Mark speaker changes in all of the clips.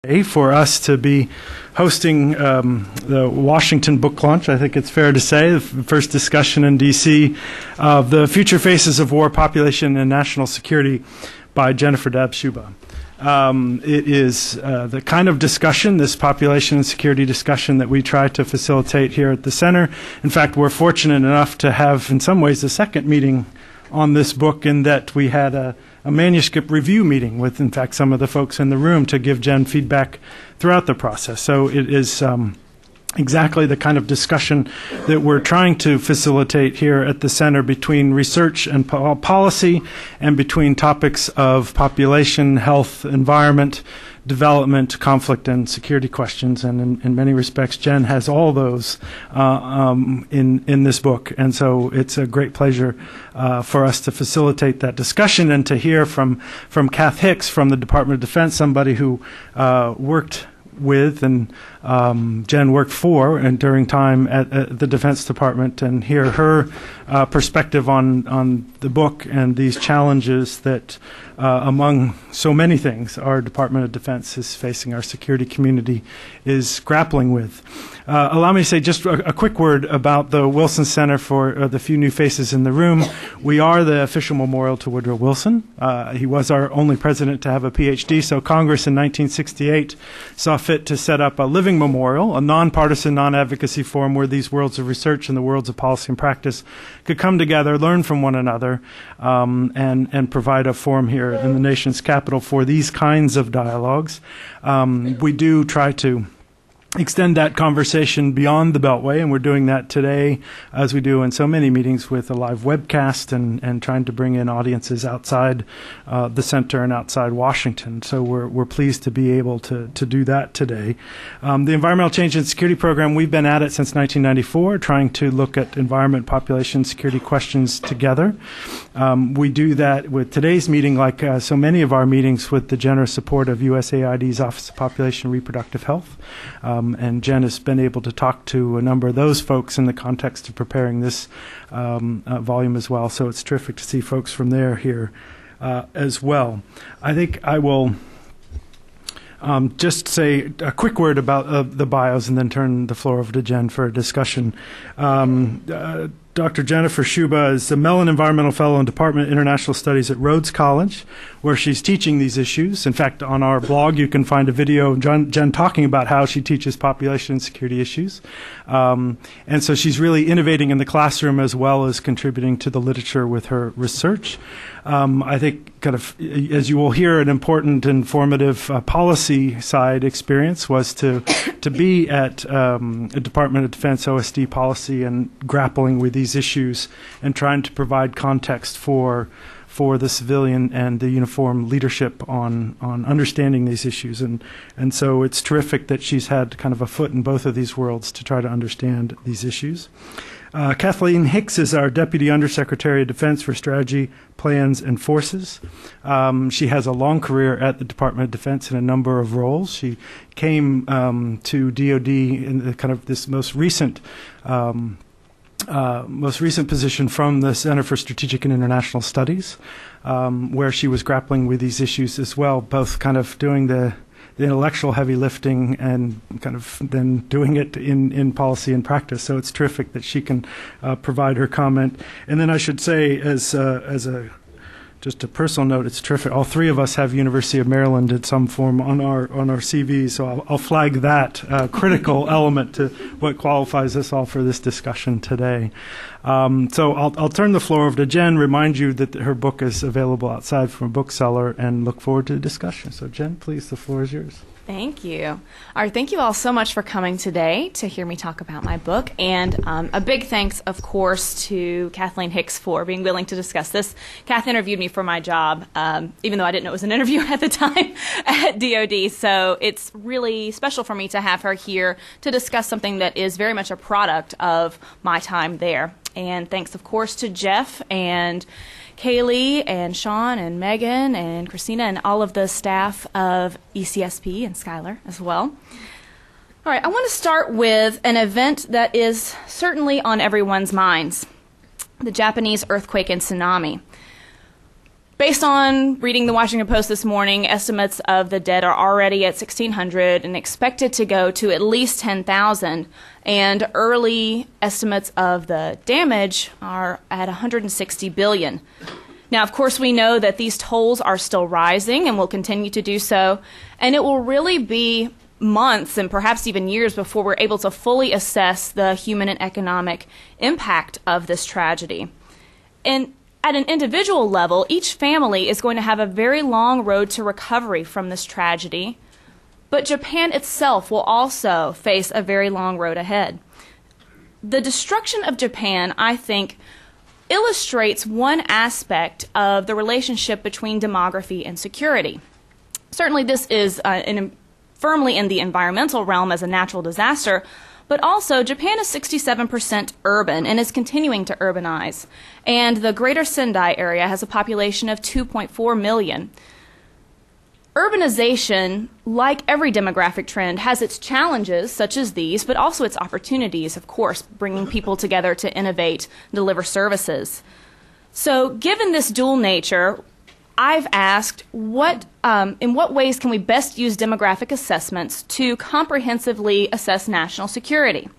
Speaker 1: For us to be hosting the Washington book launch. I think it's fair to say, the first discussion in D.C. of the future faces of war, population, and national security by Jennifer Dabbs Sciubba. It is the kind of discussion, this population and security discussion, that we try to facilitate here at the center. In fact, we're fortunate enough to have, in some ways, a second meeting on this book, in that we had a manuscript review meeting with, in fact, some of the folks in the room to give Jen feedback throughout the process. So it is exactly the kind of discussion that we're trying to facilitate here at the center between research and policy, and between topics of population, health, environment, development, conflict, and security questions. And in many respects, Jen has all those in this book. And so it's a great pleasure for us to facilitate that discussion and to hear from Kath Hicks from the Department of Defense, somebody who worked with and Jen worked for and during time at the Defense Department, and hear her perspective on the book and these challenges that among so many things our Department of Defense is facing, our security community is grappling with. Allow me to say just a quick word about the Wilson Center for the few new faces in the room. We are the official memorial to Woodrow Wilson. He was our only president to have a PhD, so Congress in 1968 saw fit to set up a living memorial, a nonpartisan, non-advocacy forum where these worlds of research and the worlds of policy and practice could come together, learn from one another, and provide a forum here in the nation's capital for these kinds of dialogues. We do try to extend that conversation beyond the Beltway, and we're doing that today, as we do in so many meetings, with a live webcast and trying to bring in audiences outside the center and outside Washington. So we're pleased to be able to do that today. The Environmental Change and Security Program, we've been at it since 1994, trying to look at environment, population, security questions together. We do that with today's meeting, like so many of our meetings, with the generous support of USAID's Office of Population and Reproductive Health. And Jen has been able to talk to a number of those folks in the context of preparing this volume as well. So it's terrific to see folks from there here as well. I think I will just say a quick word about the bios and then turn the floor over to Jen for a discussion. Dr. Jennifer Sciubba is the Mellon Environmental Fellow in Department of International Studies at Rhodes College, where she's teaching these issues. In fact, on our blog, you can find a video of Jen talking about how she teaches population and security issues. And so she's really innovating in the classroom as well as contributing to the literature with her research. I think, kind of, as you will hear, an important, informative policy side experience was to be at a Department of Defense OSD policy and grappling with these issues and trying to provide context for the civilian and the uniform leadership on understanding these issues. And so it's terrific that she's had kind of a foot in both of these worlds to try to understand these issues. Kathleen Hicks is our Deputy Undersecretary of Defense for Strategy, Plans, and Forces. She has a long career at the Department of Defense in a number of roles. She came to DOD in the kind of this most recent position from the Center for Strategic and International Studies, where she was grappling with these issues as well, both kind of doing the intellectual heavy lifting and kind of then doing it in policy and practice. So it's terrific that she can provide her comment. And then I should say, as just a personal note, it's terrific. All three of us have University of Maryland in some form on our CV, so I'll flag that critical element to what qualifies us all for this discussion today. So I'll turn the floor over to Jen, remind you that her book is available outside from a bookseller, and look forward to the discussion. So Jen, please, the floor is yours.
Speaker 2: Thank you. All right, thank you all so much for coming today to hear me talk about my book. And a big thanks, of course, to Kathleen Hicks for being willing to discuss this. Kath interviewed me for my job, even though I didn't know it was an interview at the time at DOD. So it's really special for me to have her here to discuss something that is very much a product of my time there. And thanks, of course, to Jeff and Kaylee and Sean and Megan and Christina and all of the staff of ECSP and Schuyler as well. All right, I want to start with an event that is certainly on everyone's minds, the Japanese earthquake and tsunami. Based on reading the Washington Post this morning, estimates of the dead are already at 1,600 and expected to go to at least 10,000. And early estimates of the damage are at 160 billion. Now, of course, we know that these tolls are still rising and will continue to do so. And it will really be months and perhaps even years before we're able to fully assess the human and economic impact of this tragedy. And at an individual level, each family is going to have a very long road to recovery from this tragedy, but Japan itself will also face a very long road ahead. The destruction of Japan, I think, illustrates one aspect of the relationship between demography and security. Certainly this is firmly in the environmental realm as a natural disaster, but also Japan is 67% urban and is continuing to urbanize. And the greater Sendai area has a population of 2.4 million. Urbanization, like every demographic trend, has its challenges, such as these, but also its opportunities, of course, bringing people together to innovate, deliver services. So given this dual nature, I've asked in what ways can we best use demographic assessments to comprehensively assess national security?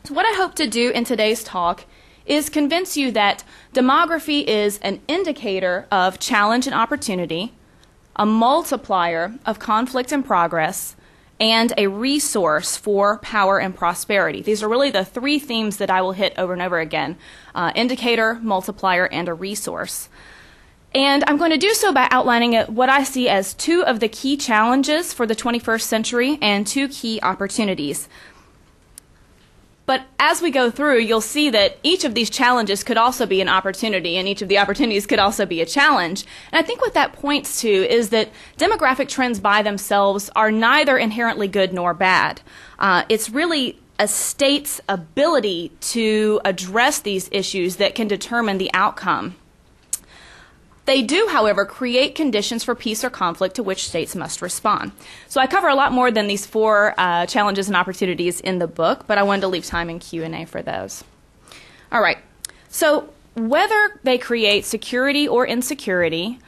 Speaker 2: So what I hope to do in today's talk is convince you that demography is an indicator of challenge and opportunity, a multiplier of conflict and progress, and a resource for power and prosperity. These are really the three themes that I will hit over and over again: indicator, multiplier, and a resource. And I'm going to do so by outlining what I see as two of the key challenges for the 21st century and two key opportunities. But as we go through, you'll see that each of these challenges could also be an opportunity, and each of the opportunities could also be a challenge. And I think what that points to is that demographic trends by themselves are neither inherently good nor bad. It's really a state's ability to address these issues that can determine the outcome. They do, however, create conditions for peace or conflict to which states must respond. So I cover a lot more than these four challenges and opportunities in the book, but I wanted to leave time in Q&A for those. All right. So whether they create security or insecurity,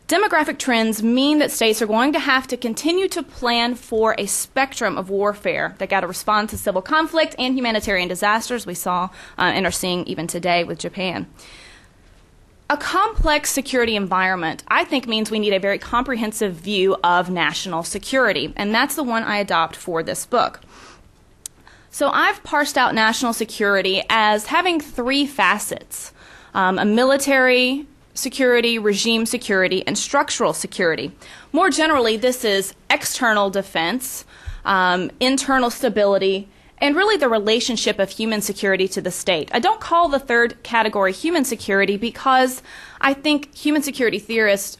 Speaker 2: demographic trends mean that states are going to have to continue to plan for a spectrum of warfare. They've got to respond to civil conflict and humanitarian disasters we saw and are seeing even today with Japan. A complex security environment, I think, means we need a very comprehensive view of national security, and that's the one I adopt for this book. So I've parsed out national security as having three facets: a military security, regime security, and structural security. More generally, this is external defense, internal stability, and really the relationship of human security to the state. I don't call the third category human security because I think human security theorists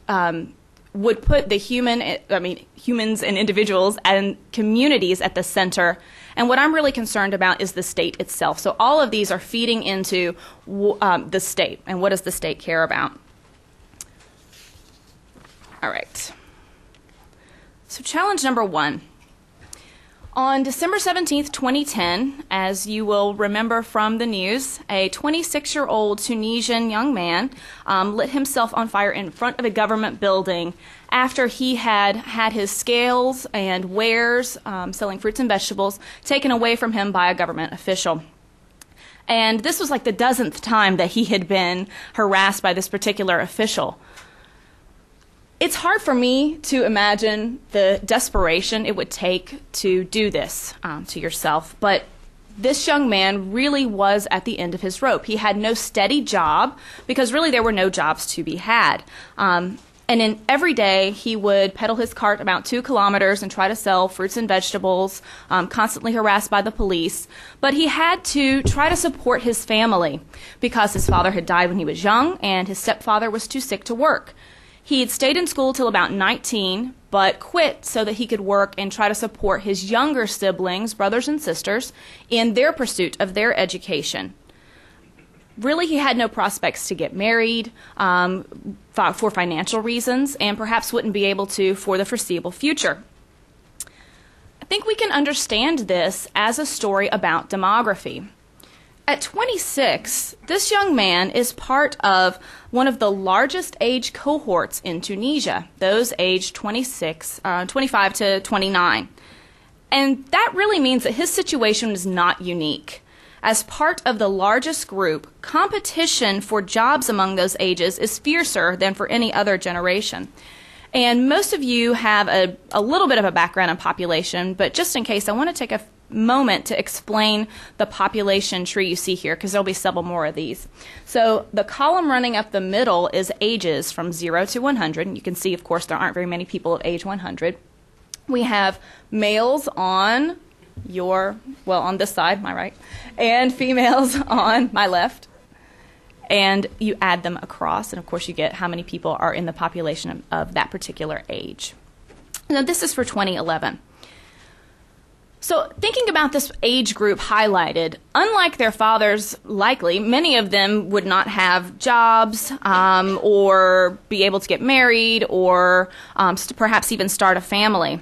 Speaker 2: would put the humans and individuals and communities at the center. And what I'm really concerned about is the state itself. So all of these are feeding into the state, and what does the state care about? All right. So challenge number one. On December 17th, 2010, as you will remember from the news, a 26-year-old Tunisian young man lit himself on fire in front of a government building after he had had his scales and wares, selling fruits and vegetables, taken away from him by a government official. And this was like the dozenth time that he had been harassed by this particular official. It's hard for me to imagine the desperation it would take to do this to yourself, but this young man really was at the end of his rope. He had no steady job because really there were no jobs to be had. And every day he would pedal his cart about 2 kilometers and try to sell fruits and vegetables, constantly harassed by the police. But he had to try to support his family because his father had died when he was young and his stepfather was too sick to work. He had stayed in school till about 19, but quit so that he could work and try to support his younger siblings, brothers and sisters, in their pursuit of their education. Really, he had no prospects to get married for financial reasons, and perhaps wouldn't be able to for the foreseeable future. I think we can understand this as a story about demography. At 26, this young man is part of one of the largest age cohorts in Tunisia, those aged 25 to 29. And that really means that his situation is not unique. As part of the largest group, competition for jobs among those ages is fiercer than for any other generation. And most of you have a little bit of a background in population, but just in case, I want to take a moment to explain the population tree you see here, because there'll be several more of these. So the column running up the middle is ages from 0 to 100. And you can see, of course, there aren't very many people of age 100. We have males on on this side, my right, and females on my left. And you add them across, and of course you get how many people are in the population of that particular age. Now this is for 2011. So thinking about this age group highlighted, unlike their fathers, likely, many of them would not have jobs or be able to get married or perhaps even start a family.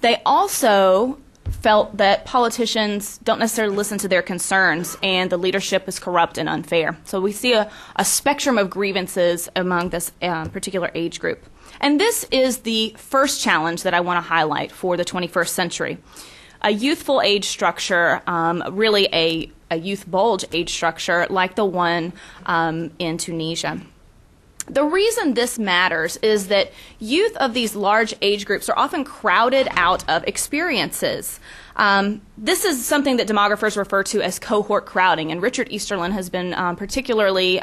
Speaker 2: They also felt that politicians don't necessarily listen to their concerns and the leadership is corrupt and unfair. So we see a spectrum of grievances among this particular age group. And this is the first challenge that I want to highlight for the 21st century. A youthful age structure, really a youth bulge age structure like the one in Tunisia. The reason this matters is that youth of these large age groups are often crowded out of experiences. This is something that demographers refer to as cohort crowding, and Richard Easterlin has been particularly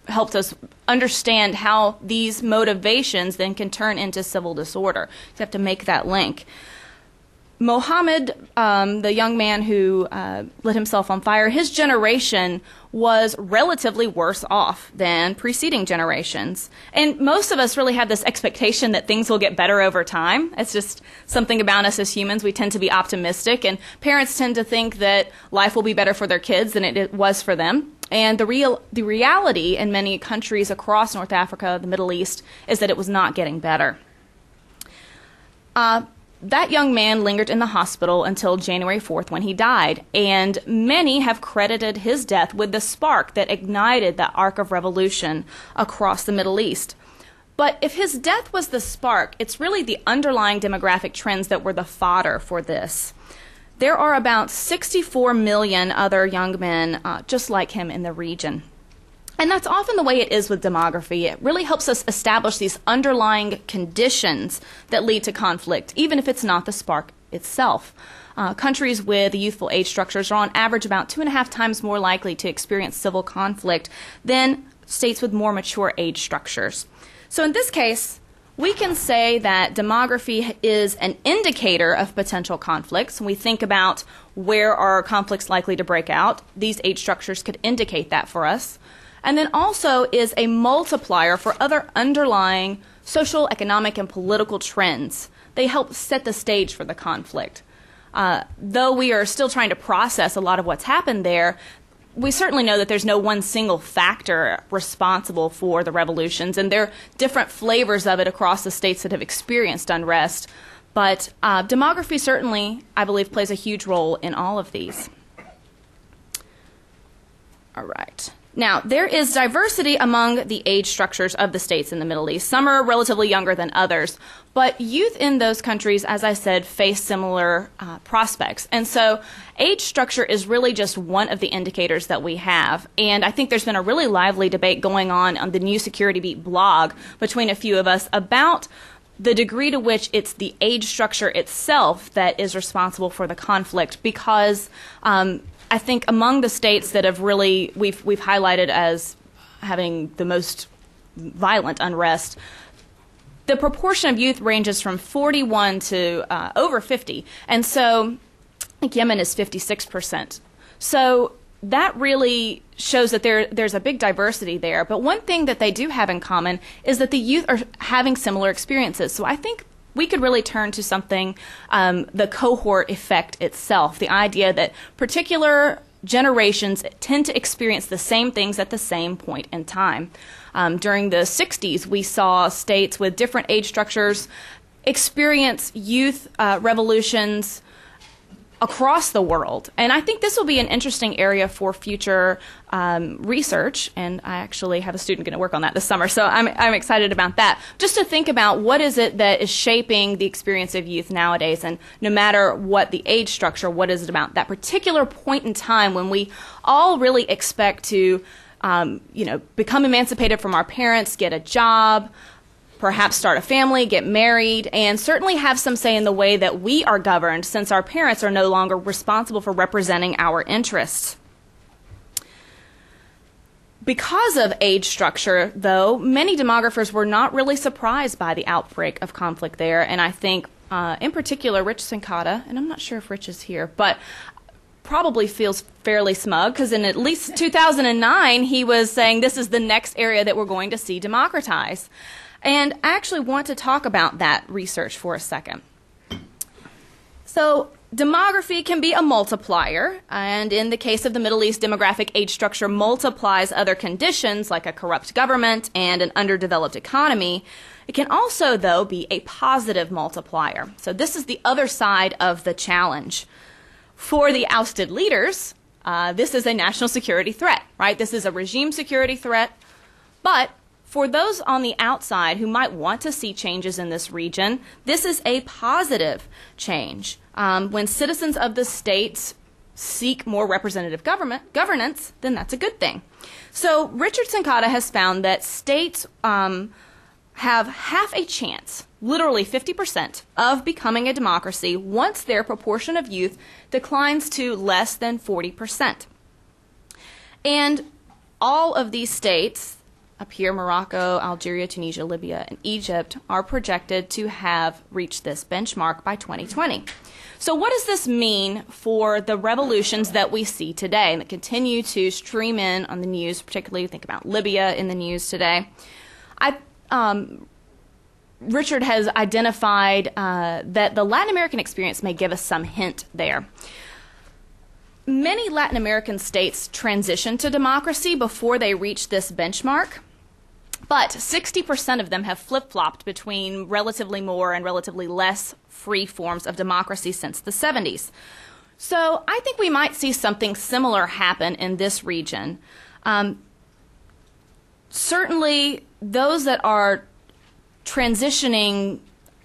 Speaker 2: helped us understand how these motivations then can turn into civil disorder. You have to make that link. Mohammed, the young man who lit himself on fire, his generation was relatively worse off than preceding generations. And most of us really have this expectation that things will get better over time. It's just something about us as humans. We tend to be optimistic, and parents tend to think that life will be better for their kids than it was for them. And the reality in many countries across North Africa, the Middle East, is that it was not getting better. That young man lingered in the hospital until January 4th when he died, and many have credited his death with the spark that ignited the arc of revolution across the Middle East. But if his death was the spark, it's really the underlying demographic trends that were the fodder for this. There are about 64 million other young men just like him in the region. And that's often the way it is with demography. It really helps us establish these underlying conditions that lead to conflict, even if it's not the spark itself. Countries with youthful age structures are on average about 2.5 times more likely to experience civil conflict than states with more mature age structures. So in this case, we can say that demography is an indicator of potential conflicts. When we think about where are conflicts likely to break out, these age structures could indicate that for us. And then also is a multiplier for other underlying social, economic, and political trends. They help set the stage for the conflict. Though we are still trying to process a lot of what's happened there, we certainly know that there's no one single factor responsible for the revolutions, and there are different flavors of it across the states that have experienced unrest. But demography certainly, I believe, plays a huge role in all of these. All right. Now, there is diversity among the age structures of the states in the Middle East. Some are relatively younger than others, but youth in those countries, as I said, face similar prospects. And so age structure is really just one of the indicators that we have. And I think there's been a really lively debate going on the New Security Beat blog between a few of us about the degree to which it's the age structure itself that is responsible for the conflict, because I think among the states that have really we've highlighted as having the most violent unrest, the proportion of youth ranges from 41 to over 50, and so I think Yemen is 56%. So that really shows that there's a big diversity there. But one thing that they do have in common is that the youth are having similar experiences. So I think we could really turn to something, the cohort effect itself, the idea that particular generations tend to experience the same things at the same point in time. During the 60s, we saw states with different age structures experience youth revolutions across the world. And I think this will be an interesting area for future research, and I actually have a student going to work on that this summer, so I'm excited about that. Just to think about what is it that is shaping the experience of youth nowadays, and no matter what the age structure, what is it about that particular point in time when we all really expect to become emancipated from our parents, get a job, perhaps start a family, get married, and certainly have some say in the way that we are governed, since our parents are no longer responsible for representing our interests. Because of age structure, though, many demographers were not really surprised by the outbreak of conflict there, and I think, in particular, Rich Sincata, and I'm not sure if Rich is here, but probably feels fairly smug, because in at least 2009, he was saying this is the next area that we're going to see democratize. And I actually want to talk about that research for a second. So demography can be a multiplier, and in the case of the Middle East, demographic age structure multiplies other conditions like a corrupt government and an underdeveloped economy. It can also, though, be a positive multiplier. So this is the other side of the challenge. For the ousted leaders, this is a national security threat, right? This is a regime security threat, but for those on the outside who might want to see changes in this region, this is a positive change. When citizens of the states seek more representative governance, then that's a good thing. So Richard Sincata has found that states have half a chance, literally 50%, of becoming a democracy once their proportion of youth declines to less than 40%. And all of these states, up here, Morocco, Algeria, Tunisia, Libya, and Egypt, are projected to have reached this benchmark by 2020. So what does this mean for the revolutions that we see today and that continue to stream in on the news, particularly think about Libya in the news today? Richard has identified that the Latin American experience may give us some hint there. Many Latin American states transition to democracy before they reach this benchmark, but 60% of them have flip-flopped between relatively more and relatively less free forms of democracy since the 70s. So I think we might see something similar happen in this region. Certainly, those that are transitioning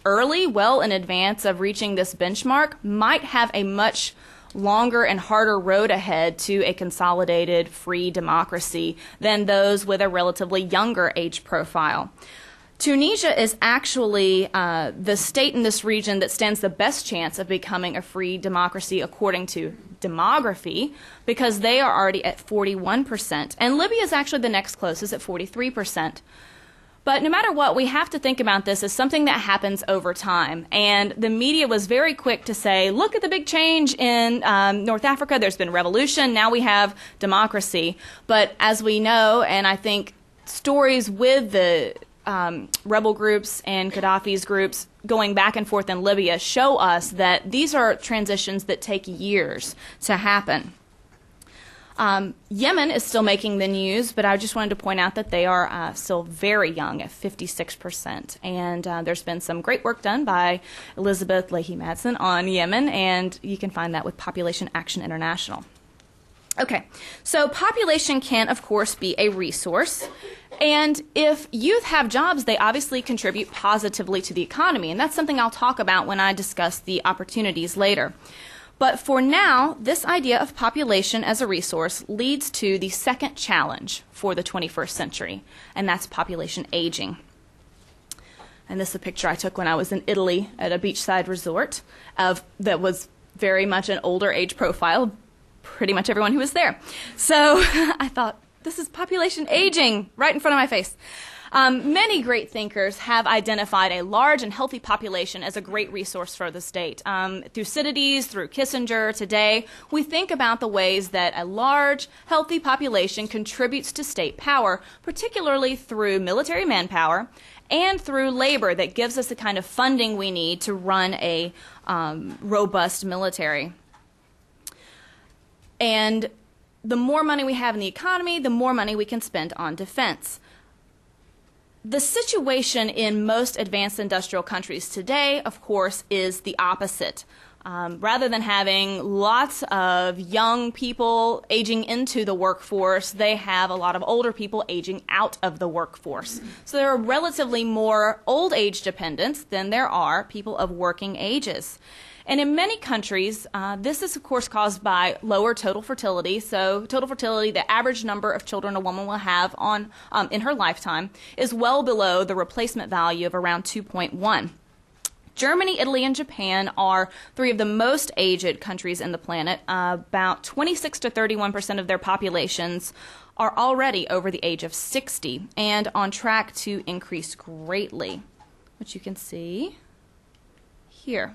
Speaker 2: early, well in advance of reaching this benchmark, might have a much longer and harder road ahead to a consolidated free democracy than those with a relatively younger age profile. Tunisia is actually the state in this region that stands the best chance of becoming a free democracy according to demography, because they are already at 41%, and Libya is actually the next closest at 43%. But no matter what, we have to think about this as something that happens over time. And the media was very quick to say, look at the big change in North Africa. There's been revolution. Now we have democracy. But as we know, and I think stories with the rebel groups and Gaddafi's groups going back and forth in Libya show us that these are transitions that take years to happen. Yemen is still making the news, but I just wanted to point out that they are still very young at 56%. And there's been some great work done by Elizabeth Leahy-Madsen on Yemen, and you can find that with Population Action International. Okay, so population can, of course, be a resource. And if youth have jobs, they obviously contribute positively to the economy. And that's something I'll talk about when I discuss the opportunities later. But for now, this idea of population as a resource leads to the second challenge for the 21st century, and that's population aging. And this is a picture I took when I was in Italy at a beachside resort that was very much an older age profile, pretty much everyone who was there. So I thought, this is population aging right in front of my face. Many great thinkers have identified a large and healthy population as a great resource for the state. Thucydides, through Kissinger, today, we think about the ways that a large, healthy population contributes to state power, particularly through military manpower and through labor that gives us the kind of funding we need to run a robust military. And the more money we have in the economy, the more money we can spend on defense. The situation in most advanced industrial countries today, of course, is the opposite. Rather than having lots of young people aging into the workforce, they have a lot of older people aging out of the workforce. So there are relatively more old age dependents than there are people of working ages. And in many countries, this is, of course, caused by lower total fertility. So total fertility, the average number of children a woman will have in her lifetime, is well below the replacement value of around 2.1. Germany, Italy, and Japan are three of the most aged countries in the planet. About 26 to 31% of their populations are already over the age of 60 and on track to increase greatly, which you can see here.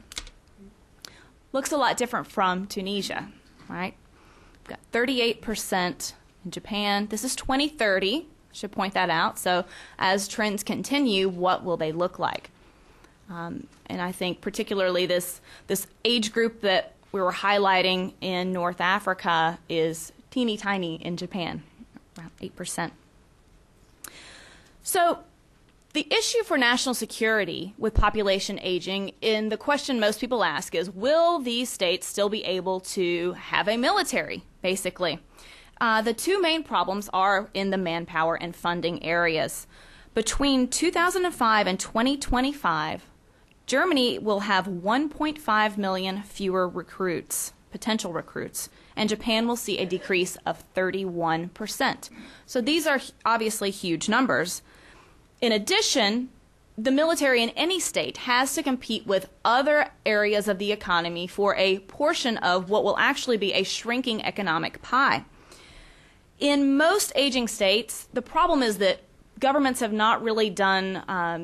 Speaker 2: Looks a lot different from Tunisia, right? We've got 38% in Japan. This is 2030. I should point that out. So as trends continue, what will they look like? And I think particularly this age group that we were highlighting in North Africa is teeny tiny in Japan, around 8%. So the issue for national security with population aging, in the question most people ask is, will these states still be able to have a military, basically? The two main problems are in the manpower and funding areas. Between 2005 and 2025, Germany will have 1.5 million fewer recruits, potential recruits, and Japan will see a decrease of 31%. So these are obviously huge numbers. In addition, the military in any state has to compete with other areas of the economy for a portion of what will actually be a shrinking economic pie. In most aging states, the problem is that governments have not really done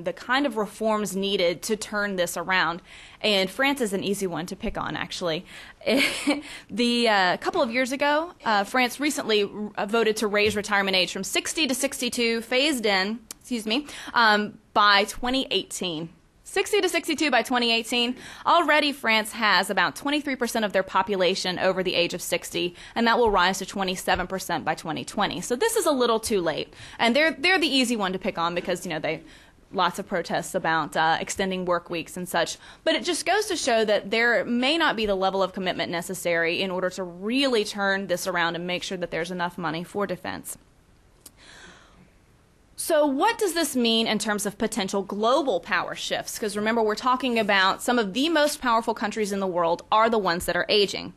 Speaker 2: the kind of reforms needed to turn this around. And France is an easy one to pick on, actually. A couple of years ago, France recently voted to raise retirement age from 60 to 62, phased in, by 2018. 60 to 62 by 2018. Already France has about 23% of their population over the age of 60, and that will rise to 27% by 2020. So this is a little too late. And they're the easy one to pick on because, lots of protests about extending work weeks and such. But it just goes to show that there may not be the level of commitment necessary in order to really turn this around and make sure that there's enough money for defense. So what does this mean in terms of potential global power shifts? Because remember, we're talking about some of the most powerful countries in the world are the ones that are aging.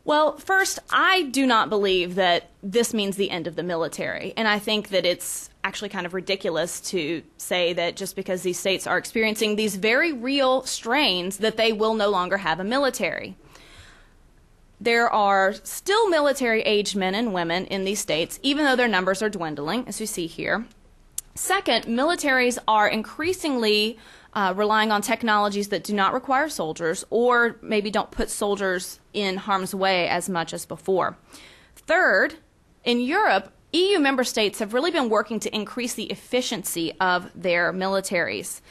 Speaker 2: Well, first, I do not believe that this means the end of the military. And I think that it's actually kind of ridiculous to say that just because these states are experiencing these very real strains that they will no longer have a military. There are still military-aged men and women in these states, even though their numbers are dwindling, as you see here. Second, militaries are increasingly relying on technologies that do not require soldiers or maybe don't put soldiers in harm's way as much as before. Third, in Europe, EU member states have really been working to increase the efficiency of their militaries.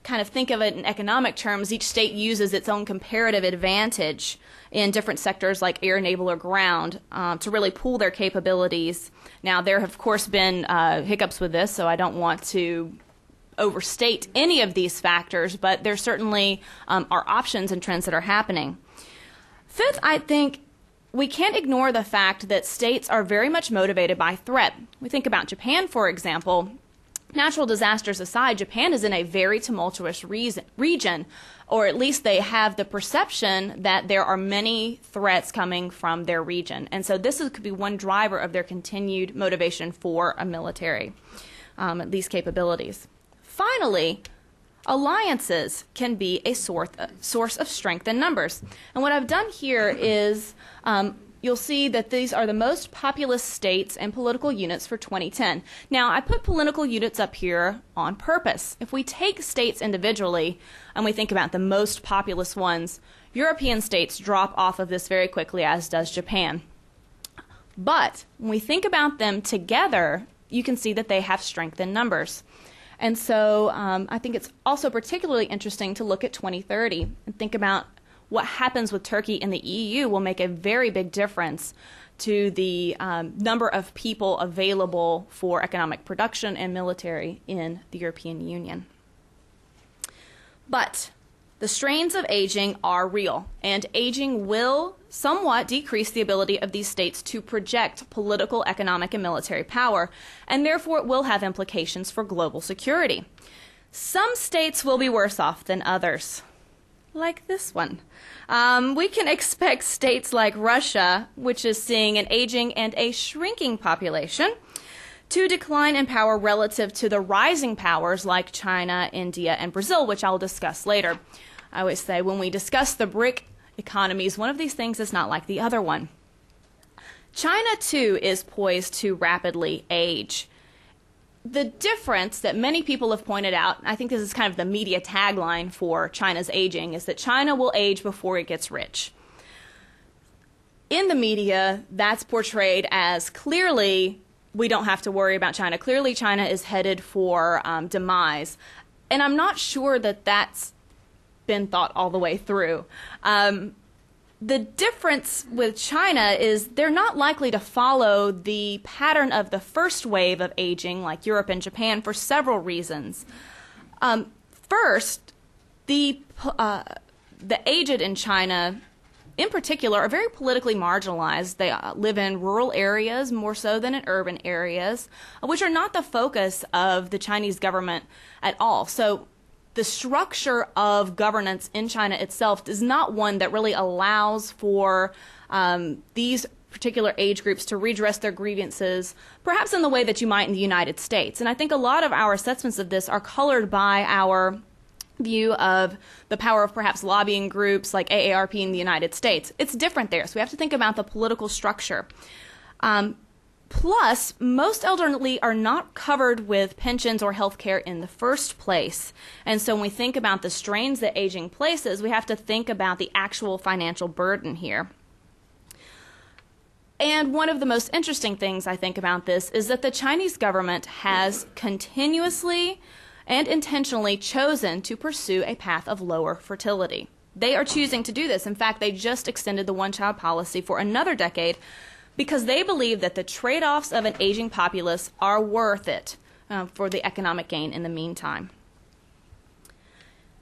Speaker 2: Kind of think of it in economic terms, each state uses its own comparative advantage in different sectors like air, naval, or ground to really pool their capabilities. Now, there have, of course, been hiccups with this, so I don't want to overstate any of these factors, but there certainly are options and trends that are happening. Fifth, I think we can't ignore the fact that states are very much motivated by threat. We think about Japan, for example. Natural disasters aside, Japan is in a very tumultuous region, or at least they have the perception that there are many threats coming from their region. And so this could be one driver of their continued motivation for a military, these capabilities. Finally, alliances can be a source of strength in numbers. And what I've done here is you'll see that these are the most populous states and political units for 2010. Now, I put political units up here on purpose. If we take states individually and we think about the most populous ones, European states drop off of this very quickly, as does Japan. But when we think about them together, you can see that they have strength in numbers. And so I think it's also particularly interesting to look at 2030 and think about what happens with Turkey and the EU will make a very big difference to the number of people available for economic production and military in the European Union. But The strains of aging are real, and aging will somewhat decrease the ability of these states to project political, economic, and military power, and therefore it will have implications for global security. Some states will be worse off than others, like this one. We can expect states like Russia, which is seeing an aging and a shrinking population, to decline in power relative to the rising powers like China, India, and Brazil, which I'll discuss later. I always say when we discuss the BRIC economies, one of these things is not like the other one. China, too, is poised to rapidly age. The difference that many people have pointed out, I think this is kind of the media tagline for China's aging, is that China will age before it gets rich. In the media, that's portrayed as clearly we don't have to worry about China. Clearly, China is headed for demise. And I'm not sure that that's been thought all the way through. The difference with China is they're not likely to follow the pattern of the first wave of aging, like Europe and Japan, for several reasons. First, the aged in China, in particular, are very politically marginalized. They live in rural areas more so than in urban areas, which are not the focus of the Chinese government at all. So the structure of governance in China itself is not one that really allows for these particular age groups to redress their grievances, perhaps in the way that you might in the United States. And I think a lot of our assessments of this are colored by our view of the power of perhaps lobbying groups like AARP in the United States. It's different there, so we have to think about the political structure. Plus, most elderly are not covered with pensions or health care in the first place. And so when we think about the strains that aging places, we have to think about the actual financial burden here. And one of the most interesting things I think about this is that the Chinese government has continuously and intentionally chosen to pursue a path of lower fertility. They are choosing to do this. In fact, they just extended the one-child policy for another decade because they believe that the trade-offs of an aging populace are worth it for the economic gain in the meantime.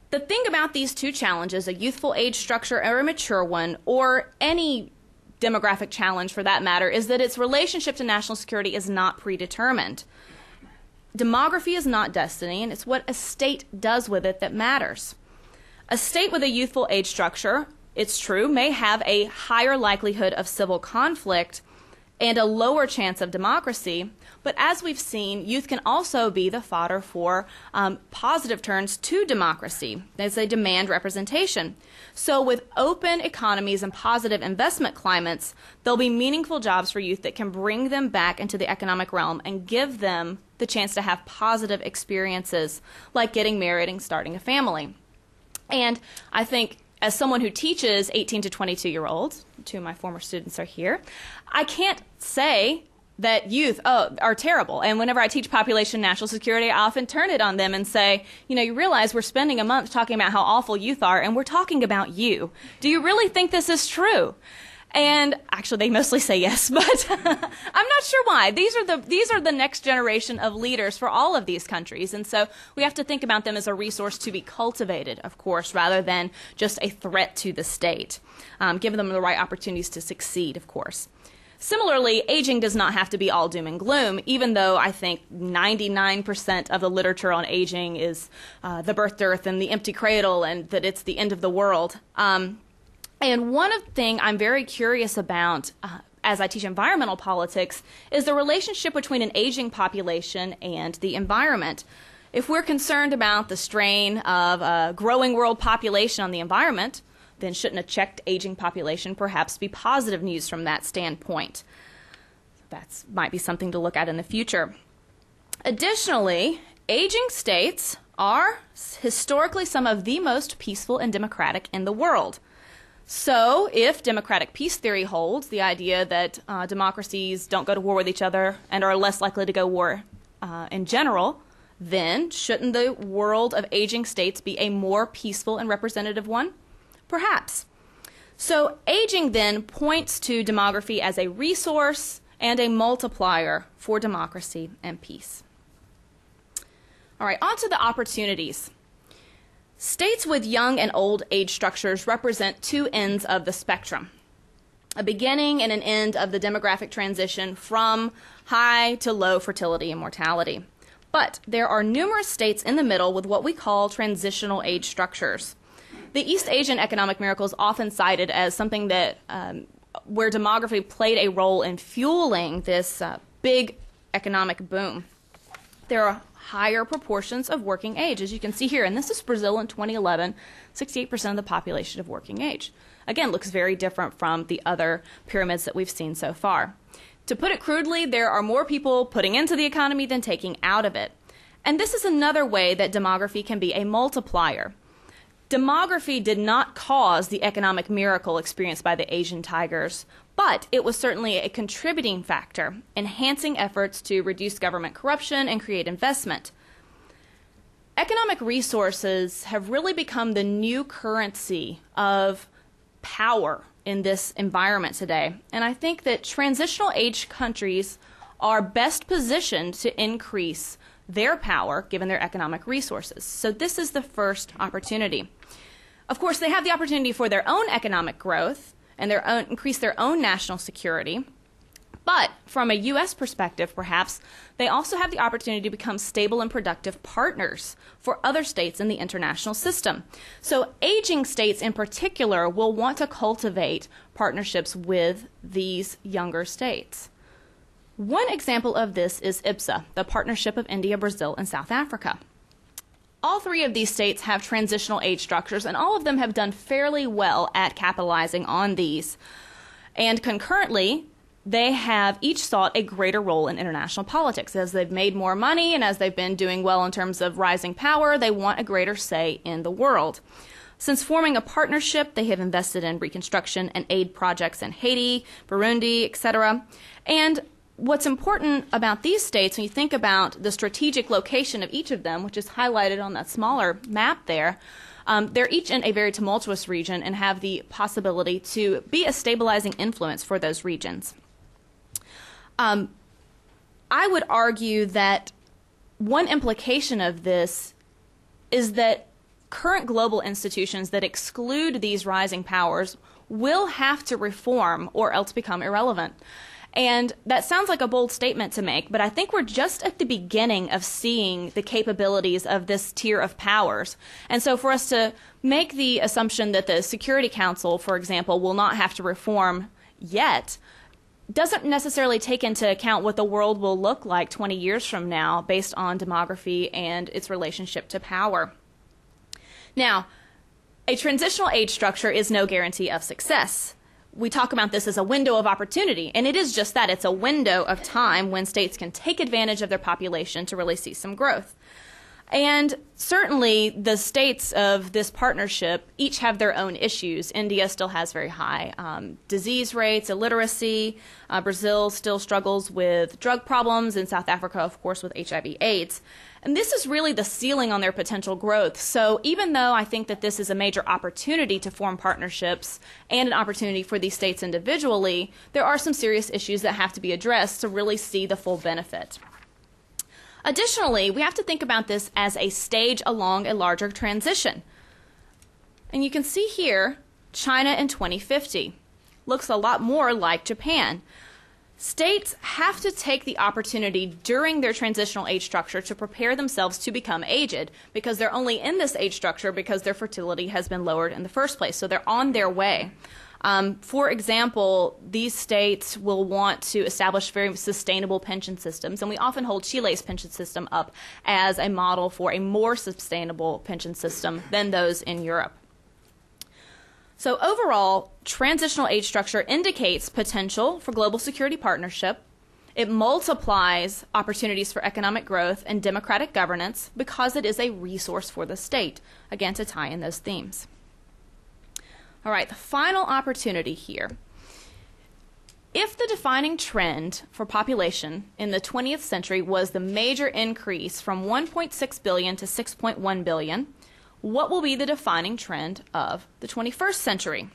Speaker 2: The thing about these two challenges, a youthful age structure or a mature one, or any demographic challenge for that matter, is that its relationship to national security is not predetermined. Demography is not destiny, and it's what a state does with it that matters. A state with a youthful age structure, it's true, may have a higher likelihood of civil conflict and a lower chance of democracy, but as we've seen, youth can also be the fodder for positive turns to democracy. As they demand representation. So with open economies and positive investment climates, there'll be meaningful jobs for youth that can bring them back into the economic realm and give them the chance to have positive experiences like getting married and starting a family. And I think as someone who teaches 18 to 22-year-olds, two of my former students are here, I can't say that youth are terrible. And whenever I teach population and national security, I often turn it on them and say, you realize we're spending a month talking about how awful youth are, and we're talking about you. Do you really think this is true? And actually, they mostly say yes, but I'm not sure why. These are the next generation of leaders for all of these countries, and so we have to think about them as a resource to be cultivated, of course, rather than just a threat to the state. Give them the right opportunities to succeed, of course. Similarly, aging does not have to be all doom and gloom, even though I think 99% of the literature on aging is the birth, dearth, and the empty cradle, and that it's the end of the world. And one thing I'm very curious about as I teach environmental politics is the relationship between an aging population and the environment. If we're concerned about the strain of a growing world population on the environment, then shouldn't a checked aging population perhaps be positive news from that standpoint? That might be something to look at in the future. Additionally, aging states are historically some of the most peaceful and democratic in the world. So if democratic peace theory holds, the idea that democracies don't go to war with each other and are less likely to go to war in general, then shouldn't the world of aging states be a more peaceful and representative one? Perhaps. So aging then points to demography as a resource and a multiplier for democracy and peace. All right, on to the opportunities. States with young and old age structures represent two ends of the spectrum, a beginning and an end of the demographic transition from high to low fertility and mortality. But there are numerous states in the middle with what we call transitional age structures. The East Asian economic miracle is often cited as something that where demography played a role in fueling this big economic boom. There are higher proportions of working age, as you can see here. And this is Brazil in 2011, 68% of the population of working age. Again, looks very different from the other pyramids that we've seen so far. To put it crudely, there are more people putting into the economy than taking out of it. And this is another way that demography can be a multiplier. Demography did not cause the economic miracle experienced by the Asian tigers, but it was certainly a contributing factor, enhancing efforts to reduce government corruption and create investment. Economic resources have really become the new currency of power in this environment today, and I think that transitional age countries are best positioned to increase their power given their economic resources. So this is the first opportunity. Of course, they have the opportunity for their own economic growth and increase their own national security. But from a U.S. perspective, perhaps, they also have the opportunity to become stable and productive partners for other states in the international system. So aging states in particular will want to cultivate partnerships with these younger states. One example of this is IBSA, the Partnership of India, Brazil, and South Africa. All three of these states have transitional age structures, and all of them have done fairly well at capitalizing on these. And concurrently, they have each sought a greater role in international politics. As they've made more money and as they've been doing well in terms of rising power, they want a greater say in the world. Since forming a partnership, they have invested in reconstruction and aid projects in Haiti, Burundi, etc. And what's important about these states, when you think about the strategic location of each of them, which is highlighted on that smaller map there, they're each in a very tumultuous region and have the possibility to be a stabilizing influence for those regions. I would argue that one implication of this is that current global institutions that exclude these rising powers will have to reform or else become irrelevant. And that sounds like a bold statement to make, but I think we're just at the beginning of seeing the capabilities of this tier of powers. And so for us to make the assumption that the Security Council, for example, will not have to reform yet, doesn't necessarily take into account what the world will look like 20 years from now based on demography and its relationship to power. Now, a transitional age structure is no guarantee of success. We talk about this as a window of opportunity, and it is just that. It's a window of time when states can take advantage of their population to really see some growth. And certainly the states of this partnership each have their own issues. India still has very high disease rates, illiteracy. Brazil still struggles with drug problems, and South Africa, of course, with HIV/AIDS. And this is really the ceiling on their potential growth. So even though I think that this is a major opportunity to form partnerships and an opportunity for these states individually, there are some serious issues that have to be addressed to really see the full benefit. Additionally, we have to think about this as a stage along a larger transition. And you can see here, China in 2050 looks a lot more like Japan. States have to take the opportunity during their transitional age structure to prepare themselves to become aged, because they're only in this age structure because their fertility has been lowered in the first place. So they're on their way. For example, these states will want to establish very sustainable pension systems, and we often hold Chile's pension system up as a model for a more sustainable pension system than those in Europe. So overall, transitional age structure indicates potential for global security partnership. It multiplies opportunities for economic growth and democratic governance because it is a resource for the state, again, to tie in those themes. All right, the final opportunity here. If the defining trend for population in the 20th century was the major increase from 1.6 billion to 6.1 billion, what will be the defining trend of the 21st century?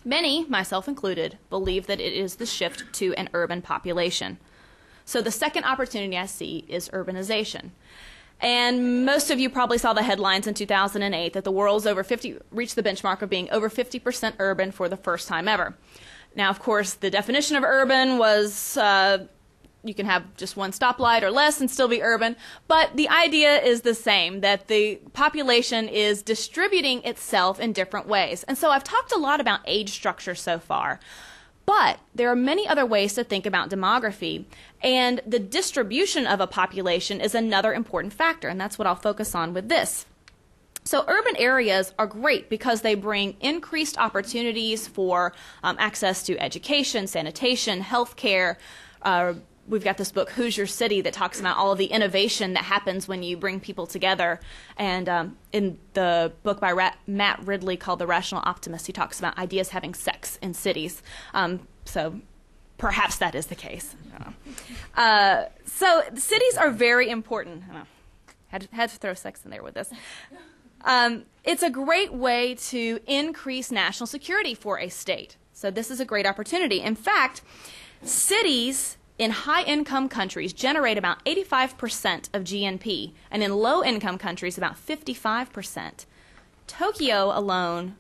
Speaker 2: Many, myself included, believe that it is the shift to an urban population. So the second opportunity I see is urbanization. And most of you probably saw the headlines in 2008 that the world's reached the benchmark of being over 50% urban for the first time ever. Now, of course, the definition of urban was you can have just one stoplight or less and still be urban, but the idea is the same, that the population is distributing itself in different ways. And so I've talked a lot about age structure so far. But there are many other ways to think about demography, and the distribution of a population is another important factor, and that's what I'll focus on with this. So urban areas are great because they bring increased opportunities for access to education, sanitation, healthcare. We've got this book, Who's Your City, that talks about all of the innovation that happens when you bring people together. And in the book by Matt Ridley called The Rational Optimist, he talks about ideas having sex in cities. So perhaps that is the case. So cities are very important. Had to throw sex in there with this. It's a great way to increase national security for a state. So this is a great opportunity. In fact, cities in high-income countries generate about 85% of GNP, and in low-income countries about 55%. Tokyo alone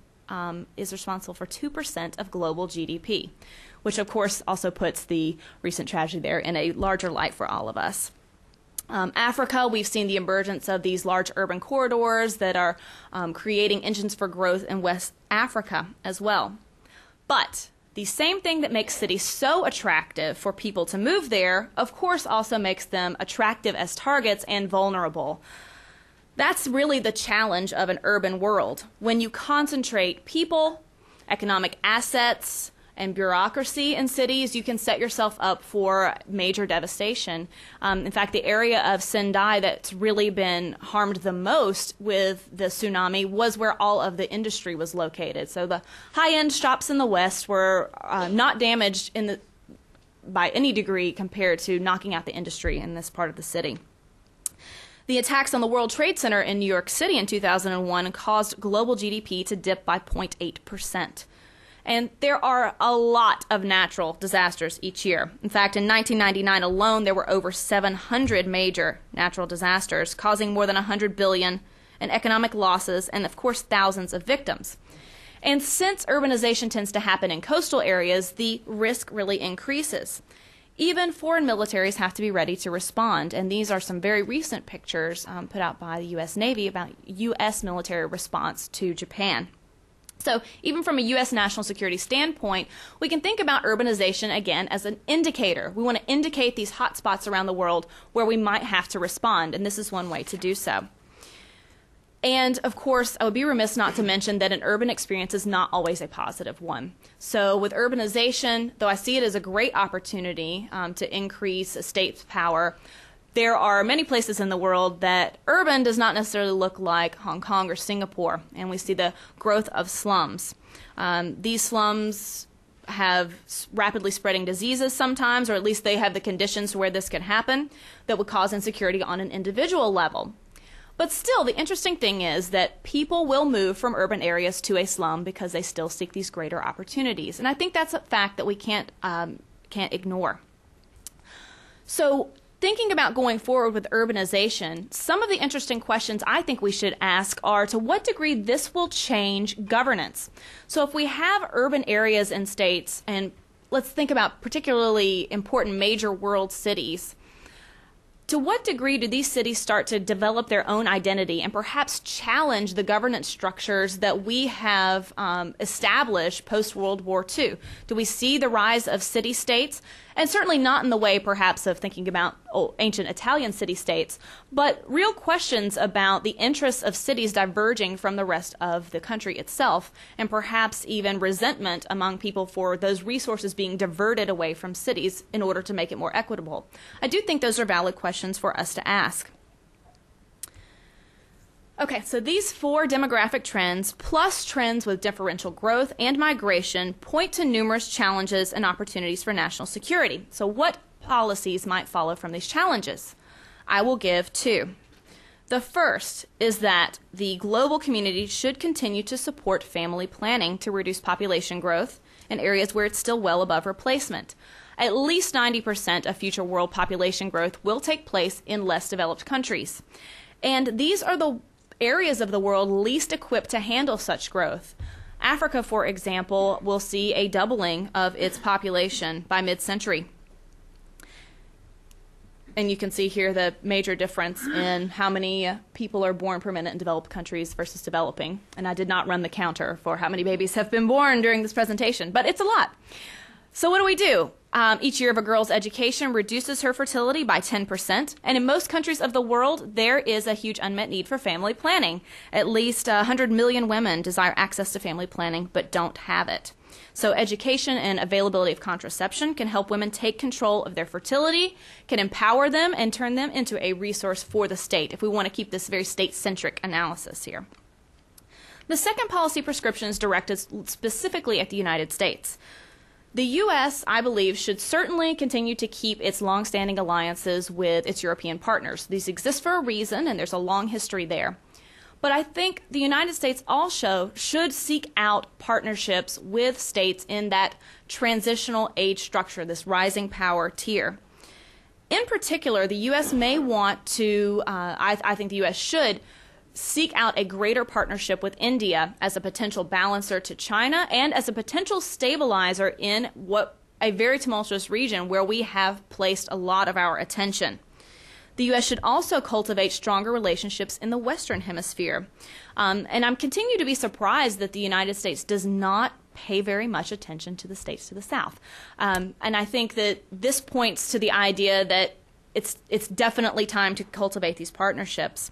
Speaker 2: is responsible for 2% of global GDP, which of course also puts the recent tragedy there in a larger light for all of us. Africa, we've seen the emergence of these large urban corridors that are creating engines for growth in West Africa as well. But the same thing that makes cities so attractive for people to move there, of course, also makes them attractive as targets and vulnerable. That's really the challenge of an urban world. When you concentrate people, economic assets, and bureaucracy in cities, you can set yourself up for major devastation. In fact, the area of Sendai that's really been harmed the most with the tsunami was where all of the industry was located. So the high-end shops in the West were not damaged by any degree compared to knocking out the industry in this part of the city. The attacks on the World Trade Center in New York City in 2001 caused global GDP to dip by 0.8%. And there are a lot of natural disasters each year. In fact, in 1999 alone, there were over 700 major natural disasters, causing more than $100 billion in economic losses and, of course, thousands of victims. And since urbanization tends to happen in coastal areas, the risk really increases. Even foreign militaries have to be ready to respond, and these are some very recent pictures put out by the U.S. Navy about U.S. military response to Japan. So even from a U.S. national security standpoint, we can think about urbanization, again, as an indicator. We want to indicate these hot spots around the world where we might have to respond, and this is one way to do so. And, of course, I would be remiss not to mention that an urban experience is not always a positive one. So with urbanization, though I see it as a great opportunity to increase a state's power, there are many places in the world that urban does not necessarily look like Hong Kong or Singapore, and we see the growth of slums. These slums have rapidly spreading diseases sometimes, or at least they have the conditions where this can happen that would cause insecurity on an individual level. But still, the interesting thing is that people will move from urban areas to a slum because they still seek these greater opportunities. And I think that's a fact that we can't ignore. So thinking about going forward with urbanization, some of the interesting questions I think we should ask are to what degree this will change governance. So if we have urban areas in states, and let's think about particularly important major world cities, to what degree do these cities start to develop their own identity and perhaps challenge the governance structures that we have established post-World War II? Do we see the rise of city-states? And certainly not in the way, perhaps, of thinking about ancient Italian city-states, but real questions about the interests of cities diverging from the rest of the country itself, and perhaps even resentment among people for those resources being diverted away from cities in order to make it more equitable. I do think those are valid questions for us to ask. Okay, so these four demographic trends, plus trends with differential growth and migration, point to numerous challenges and opportunities for national security. So what policies might follow from these challenges? I will give two. The first is that the global community should continue to support family planning to reduce population growth in areas where it's still well above replacement. At least 90% of future world population growth will take place in less developed countries. And these are the areas of the world least equipped to handle such growth. Africa, for example, will see a doubling of its population by mid-century. And you can see here the major difference in how many people are born per minute in developed countries versus developing. And I did not run the counter for how many babies have been born during this presentation, but it's a lot. So what do we do? Each year of a girl's education reduces her fertility by 10%. And in most countries of the world, there is a huge unmet need for family planning. At least 100 million women desire access to family planning but don't have it. So education and availability of contraception can help women take control of their fertility, can empower them, and turn them into a resource for the state, if we want to keep this very state-centric analysis here. The second policy prescription is directed specifically at the United States. The U.S., I believe, should certainly continue to keep its long-standing alliances with its European partners. These exist for a reason, and there's a long history there. But I think the United States also should seek out partnerships with states in that transitional age structure, this rising power tier. In particular, the U.S. may want to, I think the U.S. should seek out a greater partnership with India as a potential balancer to China and as a potential stabilizer in what a very tumultuous region where we have placed a lot of our attention. The U.S. should also cultivate stronger relationships in the Western Hemisphere. And I'm continuing to be surprised that the United States does not pay very much attention to the states to the south. And I think that this points to the idea that it's definitely time to cultivate these partnerships.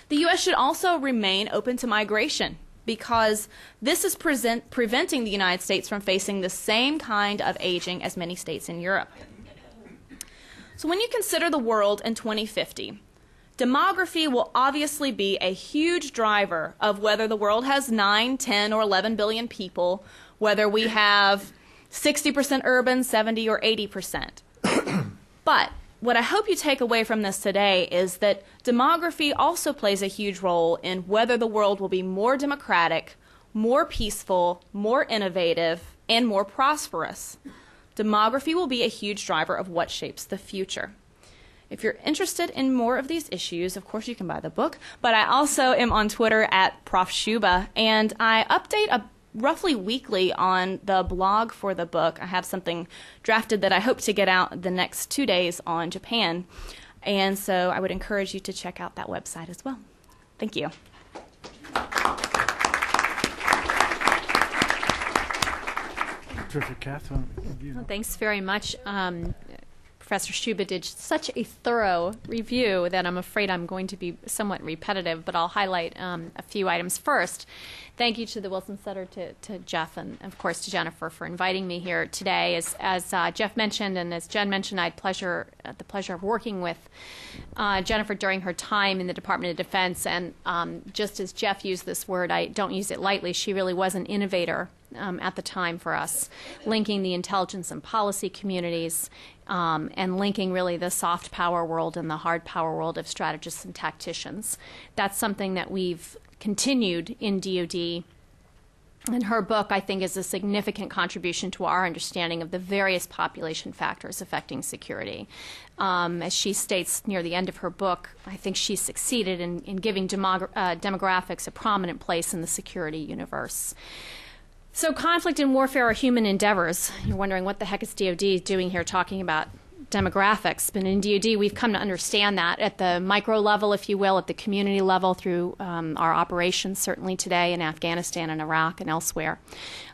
Speaker 2: The U.S. should also remain open to migration because this is preventing the United States from facing the same kind of aging as many states in Europe. So when you consider the world in 2050, demography will obviously be a huge driver of whether the world has 9, 10, or 11 billion people, whether we have 60% urban, 70, or 80%. But what I hope you take away from this today is that demography also plays a huge role in whether the world will be more democratic, more peaceful, more innovative, and more prosperous. Demography will be a huge driver of what shapes the future. If you're interested in more of these issues, of course you can buy the book, but I also am on Twitter at Prof. Sciubba, and I update roughly weekly on the blog for the book. I have something drafted that I hope to get out the next 2 days on Japan, and so I would encourage you to check out that website as well. Thank you.
Speaker 1: Terrific, Kathleen.
Speaker 3: Well, thanks very much. Professor Sciubba did such a thorough review that I'm afraid I'm going to be somewhat repetitive, but I'll highlight a few items first. Thank you to the Wilson Center, to Jeff, and of course to Jennifer for inviting me here today. As Jeff mentioned and as Jen mentioned, I had the pleasure of working with Jennifer during her time in the Department of Defense, and just as Jeff used this word, I don't use it lightly, she really was an innovator at the time for us, linking the intelligence and policy communities and linking really the soft power world and the hard power world of strategists and tacticians. That's something that we've continued in DoD. And her book, I think, is a significant contribution to our understanding of the various population factors affecting security. As she states near the end of her book, I think she succeeded in giving demographics a prominent place in the security universe. So conflict and warfare are human endeavors. You're wondering what the heck is DoD doing here talking about demographics. But in DoD, we've come to understand that at the micro level, if you will, at the community level through our operations, certainly today in Afghanistan and Iraq and elsewhere,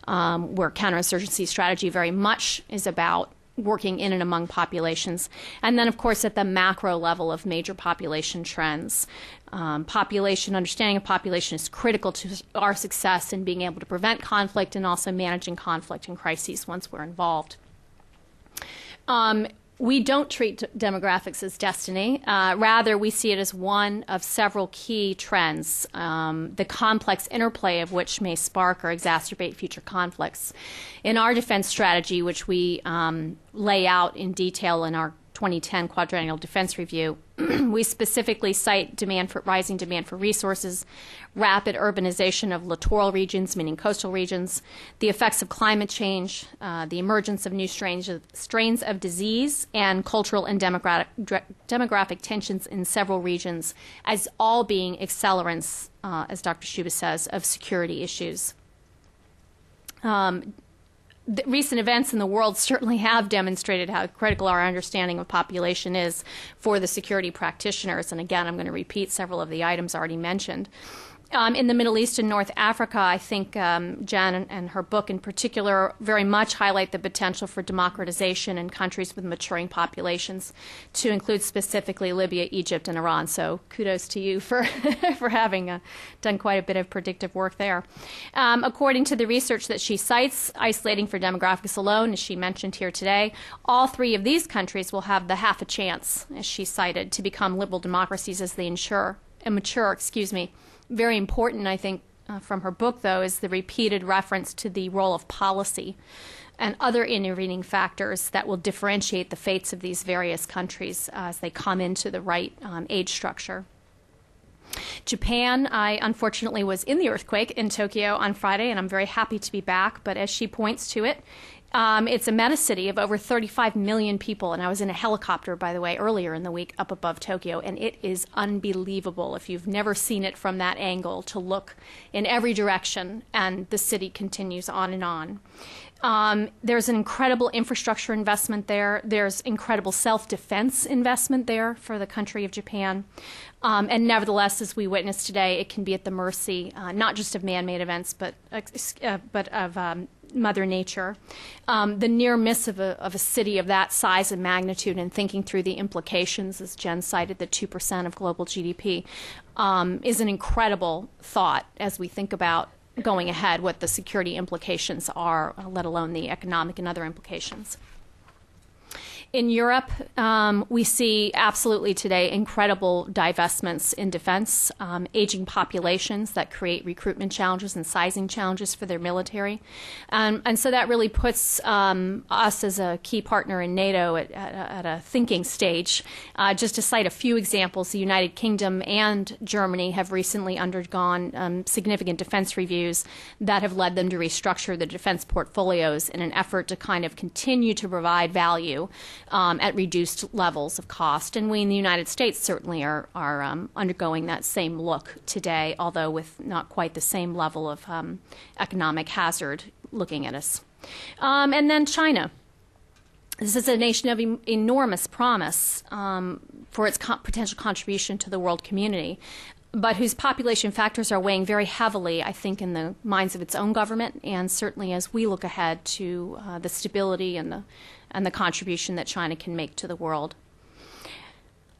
Speaker 3: where counterinsurgency strategy very much is about working in and among populations. And then, of course, at the macro level of major population trends. Understanding of population is critical to our success in being able to prevent conflict and also managing conflict and crises once we're involved. We don't treat demographics as destiny. Rather, we see it as one of several key trends, the complex interplay of which may spark or exacerbate future conflicts. In our defense strategy, which we lay out in detail in our 2010 Quadrennial Defense Review. We specifically cite rising demand for resources, rapid urbanization of littoral regions, meaning coastal regions, the effects of climate change, the emergence of new strains of disease, and cultural and demographic tensions in several regions as all being accelerants, as Dr. Sciubba says, of security issues. The recent events in the world certainly have demonstrated how critical our understanding of population is for the security practitioners. And again, I'm going to repeat several of the items already mentioned. In the Middle East and North Africa, I think Jen and her book in particular very much highlight the potential for democratization in countries with maturing populations, to include specifically Libya, Egypt, and Iran. So kudos to you for, for having done quite a bit of predictive work there. According to the research that she cites, isolating for demographics alone, as she mentioned here today, all three of these countries will have the half a chance, as she cited, to become liberal democracies as they mature. Very important, I think, from her book, though, is the repeated reference to the role of policy and other intervening factors that will differentiate the fates of these various countries as they come into the right age structure. Japan, I unfortunately was in the earthquake in Tokyo on Friday, and I'm very happy to be back, but as she points to it, it's a metacity of over 35 million people, and I was in a helicopter, by the way, earlier in the week up above Tokyo, and it is unbelievable if you've never seen it from that angle to look in every direction, and the city continues on and on. There's an incredible infrastructure investment there. There's incredible self-defense investment there for the country of Japan. And nevertheless, as we witnessed today, it can be at the mercy not just of man-made events, but of Mother Nature. The near miss of a city of that size and magnitude, and thinking through the implications, as Jen cited, the 2% of global GDP, is an incredible thought as we think about going ahead, what the security implications are, let alone the economic and other implications. In Europe, we see absolutely today incredible divestments in defense, aging populations that create recruitment challenges and sizing challenges for their military. And so that really puts us as a key partner in NATO at a thinking stage. Just to cite a few examples, the United Kingdom and Germany have recently undergone significant defense reviews that have led them to restructure the defense portfolios in an effort to kind of continue to provide value at reduced levels of cost. And we in the United States certainly are undergoing that same look today, although with not quite the same level of economic hazard looking at us. And then China. This is a nation of enormous promise for its potential contribution to the world community, but whose population factors are weighing very heavily, I think, in the minds of its own government, and certainly as we look ahead to the stability and the contribution that China can make to the world.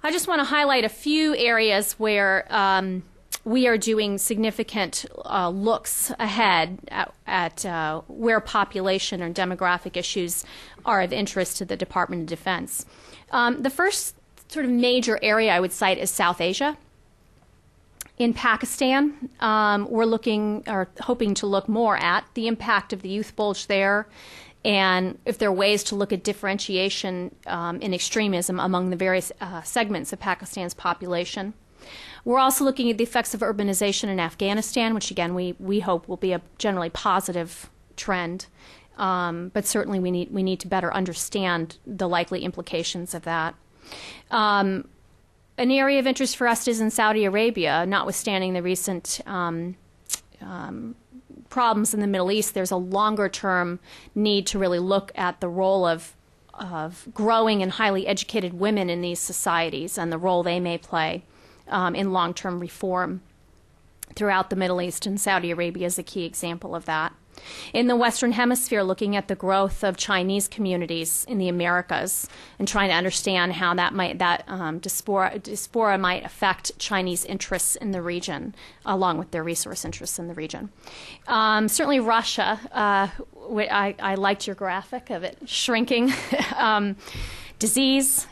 Speaker 3: I just want to highlight a few areas where we are doing significant looks ahead at where population or demographic issues are of interest to the Department of Defense. The first sort of major area I would cite is South Asia. In Pakistan, we're hoping to look more at the impact of the youth bulge there, and if there are ways to look at differentiation in extremism among the various segments of Pakistan's population. We're also looking at the effects of urbanization in Afghanistan, which again we hope will be a generally positive trend, but certainly we need to better understand the likely implications of that. An area of interest for us is in Saudi Arabia. Notwithstanding the recent problems in the Middle East, there's a longer-term need to really look at the role of growing and highly educated women in these societies and the role they may play in long-term reform throughout the Middle East, and Saudi Arabia is a key example of that. In the Western Hemisphere, looking at the growth of Chinese communities in the Americas and trying to understand how diaspora might affect Chinese interests in the region, along with their resource interests in the region. Certainly Russia, I liked your graphic of it shrinking. Disease,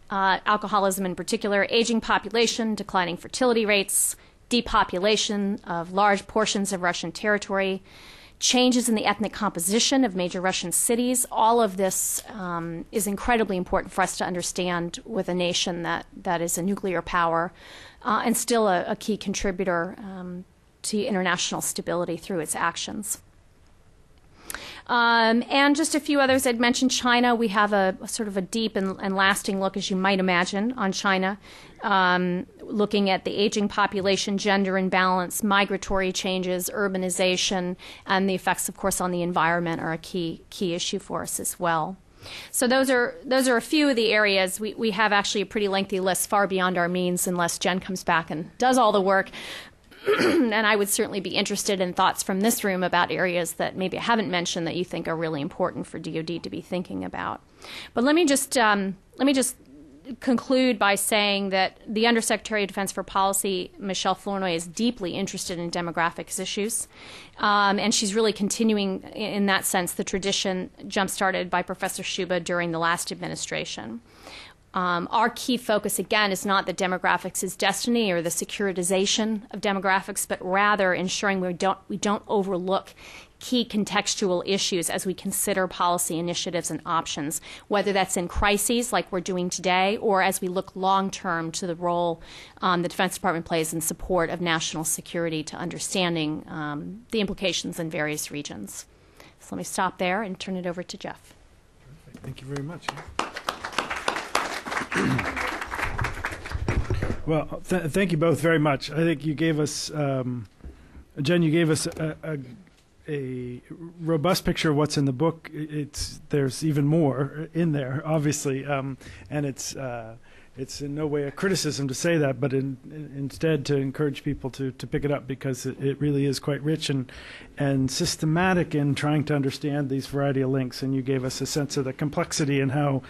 Speaker 3: alcoholism in particular, aging population, declining fertility rates, depopulation of large portions of Russian territory, changes in the ethnic composition of major Russian cities. All of this is incredibly important for us to understand with a nation that is a nuclear power and still a key contributor to international stability through its actions. And just a few others. I'd mentioned China. We have a sort of a deep and lasting look, as you might imagine, on China, looking at the aging population, gender imbalance, migratory changes, urbanization, and the effects, of course, on the environment are a key issue for us as well. So those are a few of the areas. We have actually a pretty lengthy list, far beyond our means, unless Jen comes back and does all the work. And I would certainly be interested in thoughts from this room about areas that maybe I haven't mentioned that you think are really important for DoD to be thinking about. But let me just conclude by saying that the Undersecretary of Defense for Policy, Michelle Flournoy, is deeply interested in demographics issues, and she's really continuing, in that sense, the tradition jump-started by Professor Sciubba during the last administration. Our key focus, again, is not that demographics is destiny or the securitization of demographics, but rather ensuring we don't overlook key contextual issues as we consider policy initiatives and options, whether that's in crises like we're doing today or as we look long-term to the role the Defense Department plays in support of national security to understanding the implications in various regions. So let me stop there and turn it over to Jeff.
Speaker 1: Perfect. Thank you very much. Well, thank you both very much. I think you gave us, Jen, you gave us a robust picture of what's in the book. There's even more in there, obviously, and it's in no way a criticism to say that, but instead to encourage people to pick it up, because it really is quite rich and systematic in trying to understand these variety of links. And you gave us a sense of the complexity and how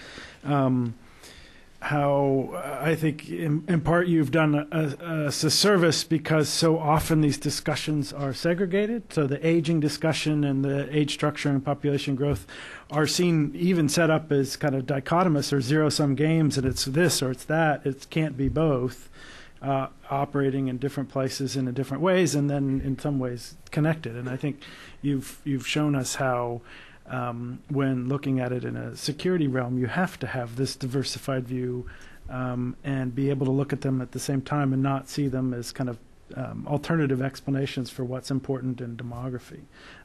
Speaker 1: I think in part you've done a service, because so often these discussions are segregated. So the aging discussion and the age structure and population growth are seen, even set up as kind of dichotomous or zero-sum games, and it's this or it's that. It can't be both, operating in different places and in different ways, and then in some ways connected. And I think you've shown us how when looking at it in a security realm, you have to have this diversified view and be able to look at them at the same time and not see them as kind of alternative explanations for what's important in demography.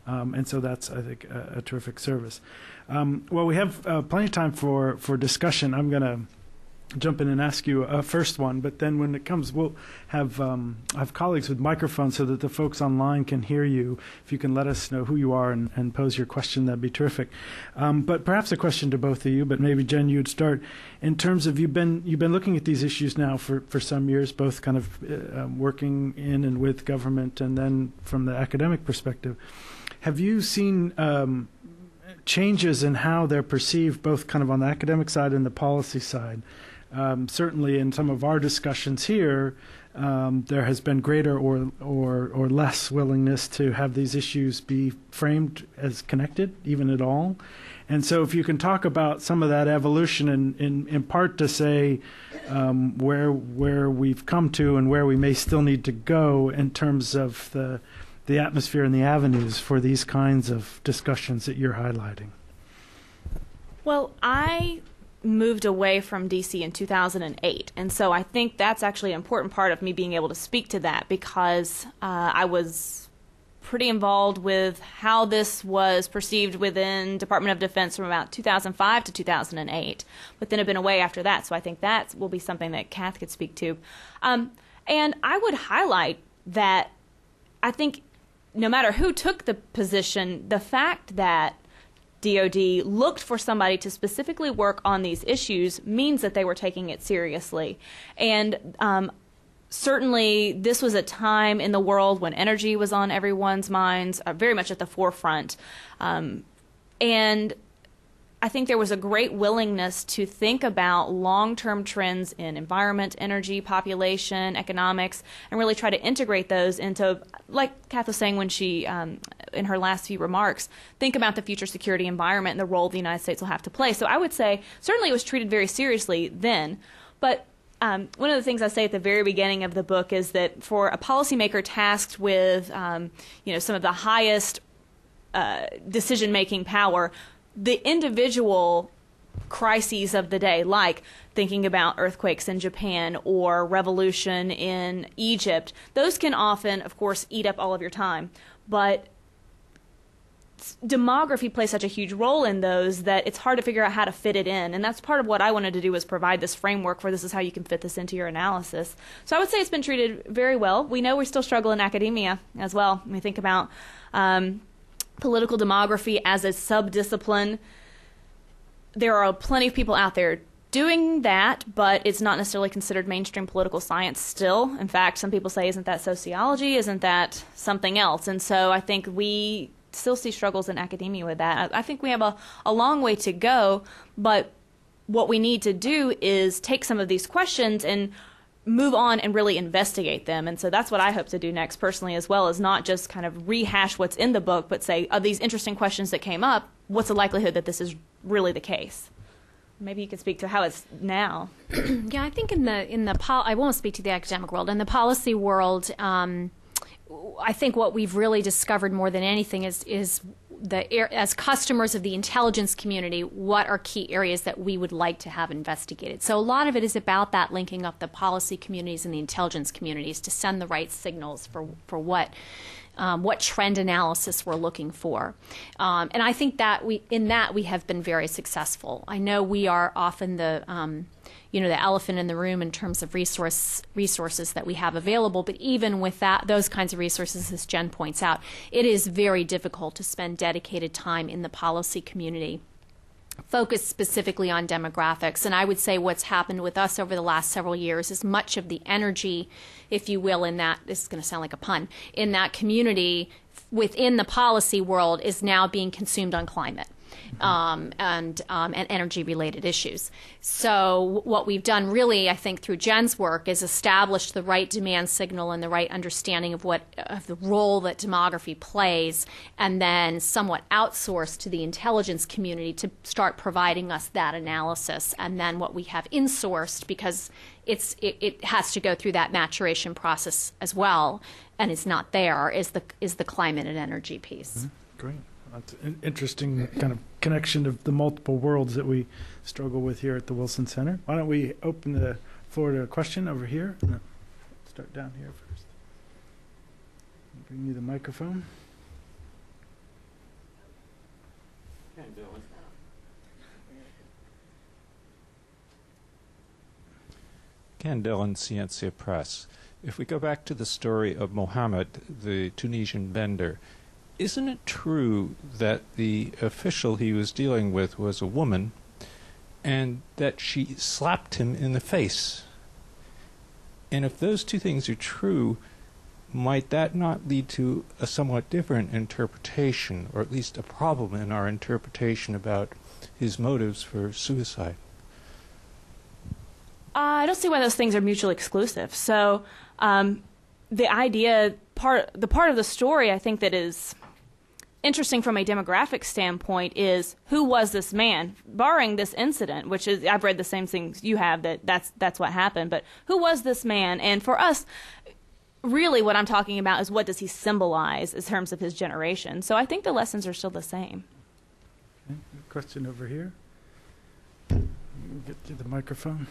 Speaker 1: And so that's, I think, a terrific service. Well, we have plenty of time for discussion. I'm going to jump in and ask you a first one, but then when it comes, we'll have colleagues with microphones so that the folks online can hear you. If you can let us know who you are and pose your question, that'd be terrific. But perhaps a question to both of you, but maybe Jen, you'd start. In terms of you've been looking at these issues now for some years, both kind of working in and with government, and then from the academic perspective. Have you seen changes in how they're perceived, both kind of on the academic side and the policy side? Certainly in some of our discussions here, there has been greater or less willingness to have these issues be framed as connected, even at all. And so if you can talk about some of that evolution in part to say where we've come to and where we may still need to go in terms of the atmosphere and the avenues for these kinds of discussions that you're highlighting.
Speaker 2: Well, I moved away from D.C. in 2008, and so I think that's actually an important part of me being able to speak to that, because I was pretty involved with how this was perceived within Department of Defense from about 2005 to 2008, but then I've been away after that, so I think that will be something that Kath could speak to. And I would highlight that I think no matter who took the position, the fact that DOD looked for somebody to specifically work on these issues means that they were taking it seriously. And certainly this was a time in the world when energy was on everyone's minds, very much at the forefront. And I think there was a great willingness to think about long-term trends in environment, energy, population, economics, and really try to integrate those into, like Kath was saying when she, in her last few remarks, think about the future security environment and the role the United States will have to play. So I would say certainly it was treated very seriously then, but one of the things I say at the very beginning of the book is that for a policymaker tasked with, some of the highest decision-making power, the individual crises of the day, like thinking about earthquakes in Japan or revolution in Egypt, those can often, of course, eat up all of your time. But demography plays such a huge role in those that it's hard to figure out how to fit it in. And that's part of what I wanted to do, was provide this framework for this is how you can fit this into your analysis. So I would say it's been treated very well. We know we still struggle in academia as well. When we think about political demography as a sub-discipline, there are plenty of people out there doing that, but it's not necessarily considered mainstream political science still. In fact, some people say, isn't that sociology? Isn't that something else? And so I think we still see struggles in academia with that. I think we have a long way to go, but what we need to do is take some of these questions and move on and really investigate them. And so that's what I hope to do next personally as well, is not just kind of rehash what's in the book, but say, of these interesting questions that came up, what's the likelihood that this is really the case? Maybe you could speak to how it's now.
Speaker 3: Yeah, I think I won't speak to the academic world. In the policy world, I think what we've really discovered more than anything is as customers of the intelligence community, what are key areas that we would like to have investigated. So a lot of it is about that, linking up the policy communities and the intelligence communities to send the right signals for what trend analysis we're looking for. And I think that we have been very successful. I know we are often the elephant in the room in terms of resources that we have available, but even with those kinds of resources, as Jen points out, it is very difficult to spend dedicated time in the policy community focused specifically on demographics. And I would say what's happened with us over the last several years is much of the energy, if you will, in that, this is going to sound like a pun, in that community within the policy world is now being consumed on climate. And energy-related issues. So what we've done really, I think, through Jen's work is establish the right demand signal and the right understanding of the role that demography plays, and then somewhat outsource to the intelligence community to start providing us that analysis. And then what we have insourced, because it has to go through that maturation process as well, and it's not there, is the climate and energy piece.
Speaker 1: Mm-hmm. Great. That's an interesting kind of connection of the multiple worlds that we struggle with here at the Wilson Center. Why don't we open the floor to a question over here? No, start down here first. Bring you the microphone.
Speaker 4: Ken Dillon, Ciencia Press. If we go back to the story of Mohammed, the Tunisian vendor, isn't it true that the official he was dealing with was a woman and that she slapped him in the face? And if those two things are true, might that not lead to a somewhat different interpretation, or at least a problem in our interpretation about his motives for suicide?
Speaker 2: I don't see why those things are mutually exclusive. So the part of the story I think that is interesting from a demographic standpoint is, who was this man? Barring this incident, which is, I've read the same things you have, that's what happened, but who was this man? And for us, really what I'm talking about is, what does he symbolize in terms of his generation? So I think the lessons are still the same.
Speaker 1: Okay. Question over here. Get to the microphone.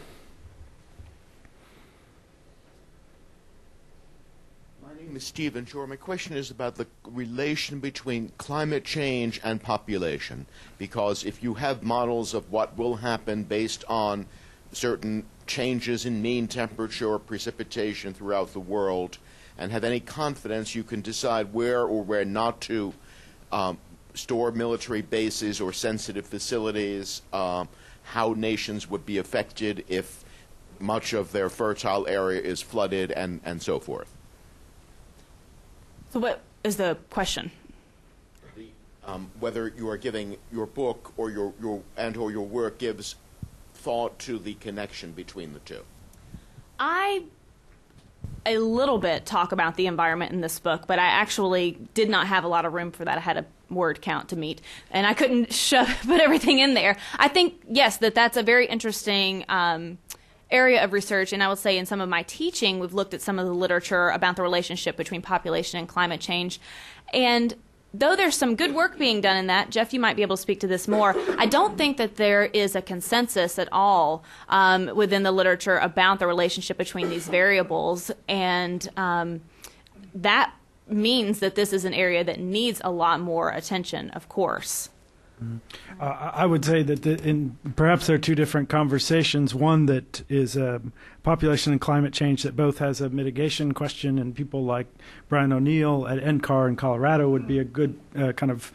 Speaker 5: My name is Stephen Shore. My question is about the relation between climate change and population, because if you have models of what will happen based on certain changes in mean temperature or precipitation throughout the world, and have any confidence, you can decide where or where not to store military bases or sensitive facilities, how nations would be affected if much of their fertile area is flooded, and so forth.
Speaker 2: So what is the question?
Speaker 5: Whether you are giving your book or your work gives thought to the connection between the two.
Speaker 2: I a little bit talk about the environment in this book, but I actually did not have a lot of room for that. I had a word count to meet, and I couldn't put everything in there. I think, yes, that's a very interesting area of research, and I would say in some of my teaching, we've looked at some of the literature about the relationship between population and climate change. And though there's some good work being done in that, Jeff, you might be able to speak to this more, I don't think that there is a consensus at all within the literature about the relationship between these variables, and that means that this is an area that needs a lot more attention, of course.
Speaker 1: I would say that perhaps there are two different conversations. One that is population and climate change that both has a mitigation question, and people like Brian O'Neill at NCAR in Colorado would be a good kind of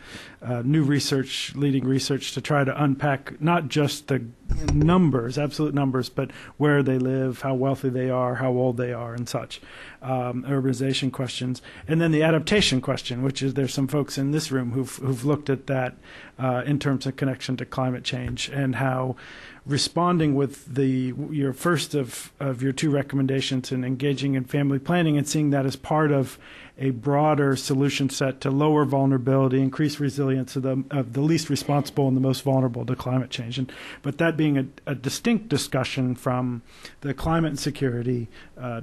Speaker 1: new research, leading research to try to unpack not just the numbers, absolute numbers, but where they live, how wealthy they are, how old they are, and such. Urbanization questions. And then the adaptation question, which is there's some folks in this room who've looked at that in terms of connection to climate change, and how responding with your first of your two recommendations in engaging in family planning and seeing that as part of a broader solution set to lower vulnerability, increase resilience of the least responsible and the most vulnerable to climate change. But that being a distinct discussion from the climate and security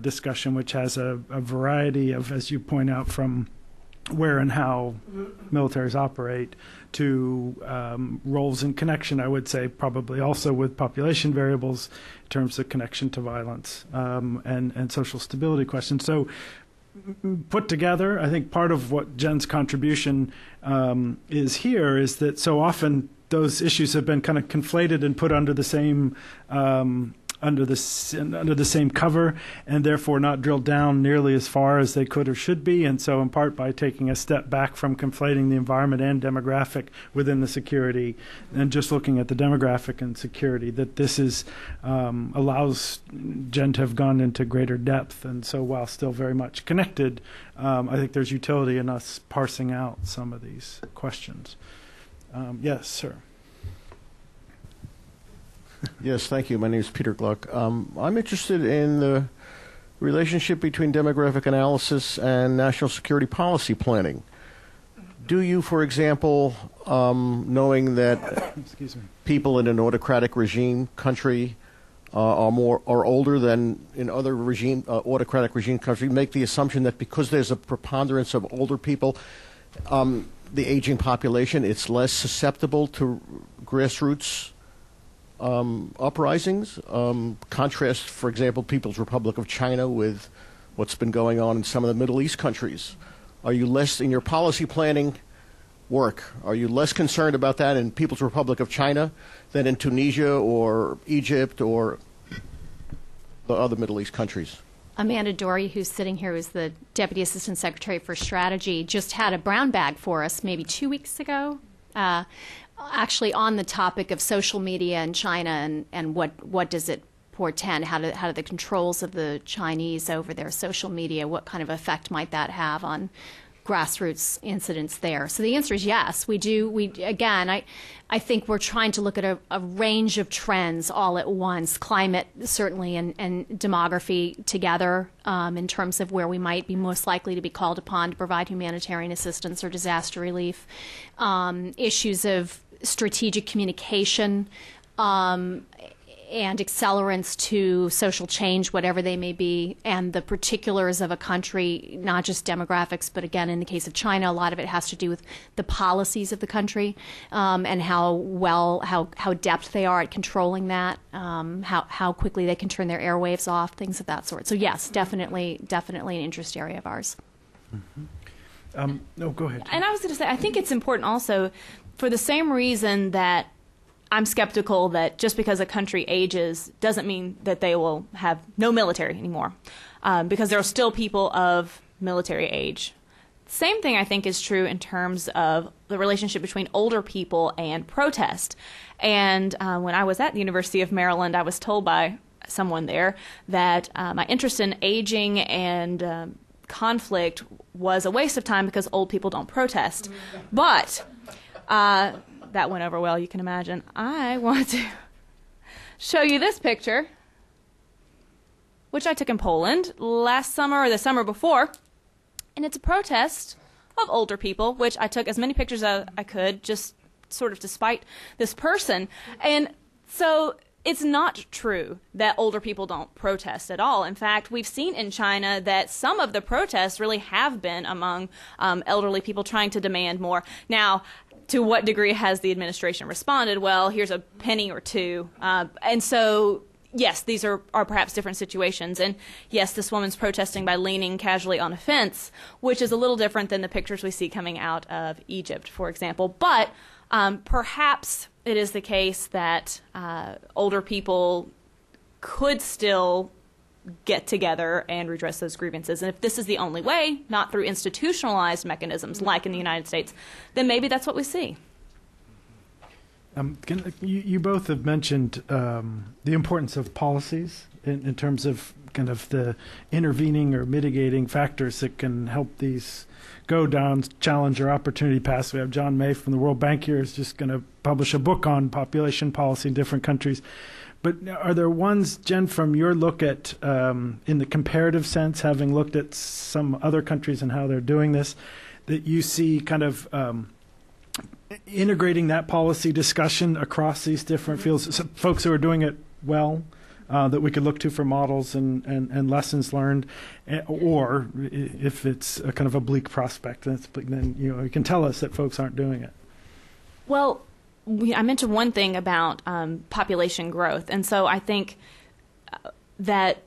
Speaker 1: discussion, which has a variety of, as you point out, from where and how militaries operate to roles in connection, I would say probably also with population variables in terms of connection to violence and social stability questions. So put together, I think part of what Jen's contribution is here is that so often those issues have been kind of conflated and put under the same under the same cover, and therefore not drilled down nearly as far as they could or should be. And so in part by taking a step back from conflating the environment and demographic within the security and just looking at the demographic and security, that this is allows Jen to have gone into greater depth. And so while still very much connected, I think there's utility in us parsing out some of these questions. Yes, sir.
Speaker 6: Yes, thank you. My name is Peter Gluck. I'm interested in the relationship between demographic analysis and national security policy planning. Do you, for example, knowing that people in an autocratic regime country are older than in other autocratic regime countries, make the assumption that because there's a preponderance of older people, the aging population, it's less susceptible to grassroots uprisings? Contrast, for example, People's Republic of China with what's been going on in some of the Middle East countries. Are you less, in your policy planning work, are you less concerned about that in People's Republic of China than in Tunisia or Egypt or the other Middle East countries?
Speaker 3: Amanda Dory, who's sitting here, who's the Deputy Assistant Secretary for Strategy, just had a brown bag for us maybe 2 weeks ago. Actually on the topic of social media in China and what does it portend? How do the controls of the Chinese over their social media, what kind of effect might that have on grassroots incidents there? So the answer is yes. We do. I think we're trying to look at a range of trends all at once, climate certainly and demography together in terms of where we might be most likely to be called upon to provide humanitarian assistance or disaster relief, issues of strategic communication, and accelerants to social change, whatever they may be, and the particulars of a country, not just demographics, but again, in the case of China, a lot of it has to do with the policies of the country and how adept they are at controlling that, how quickly they can turn their airwaves off, things of that sort. So yes, definitely an interest area of ours.
Speaker 1: Mm-hmm. No, go ahead.
Speaker 2: And I was going to say, I think it's important also for the same reason that I'm skeptical that just because a country ages doesn't mean that they will have no military anymore, because there are still people of military age. Same thing I think is true in terms of the relationship between older people and protest. And when I was at the University of Maryland, I was told by someone there that my interest in aging and conflict was a waste of time because old people don't protest. But that went over well, you can imagine. I want to show you this picture, which I took in Poland last summer or the summer before. And it's a protest of older people, which I took as many pictures as I could, just sort of to spite this person. And so it's not true that older people don't protest at all. In fact, we've seen in China that some of the protests really have been among elderly people trying to demand more. Now, to what degree has the administration responded? Well, here's a penny or two. And so, yes, these are perhaps different situations. And yes, this woman's protesting by leaning casually on a fence, which is a little different than the pictures we see coming out of Egypt, for example. But perhaps it is the case that older people could still get together and redress those grievances. And if this is the only way, not through institutionalized mechanisms like in the United States, then maybe that's what we see.
Speaker 1: You both have mentioned the importance of policies in terms of kind of the intervening or mitigating factors that can help these go down challenge or opportunity paths. We have John May from the World Bank here is just going to publish a book on population policy in different countries. But are there ones, Jen, from your look at, in the comparative sense, having looked at some other countries and how they're doing this, that you see kind of integrating that policy discussion across these different fields, so folks who are doing it well, that we could look to for models and lessons learned, or if it's a kind of a bleak prospect, then you can tell us that folks aren't doing it.
Speaker 2: Well, I mentioned one thing about population growth, and so I think that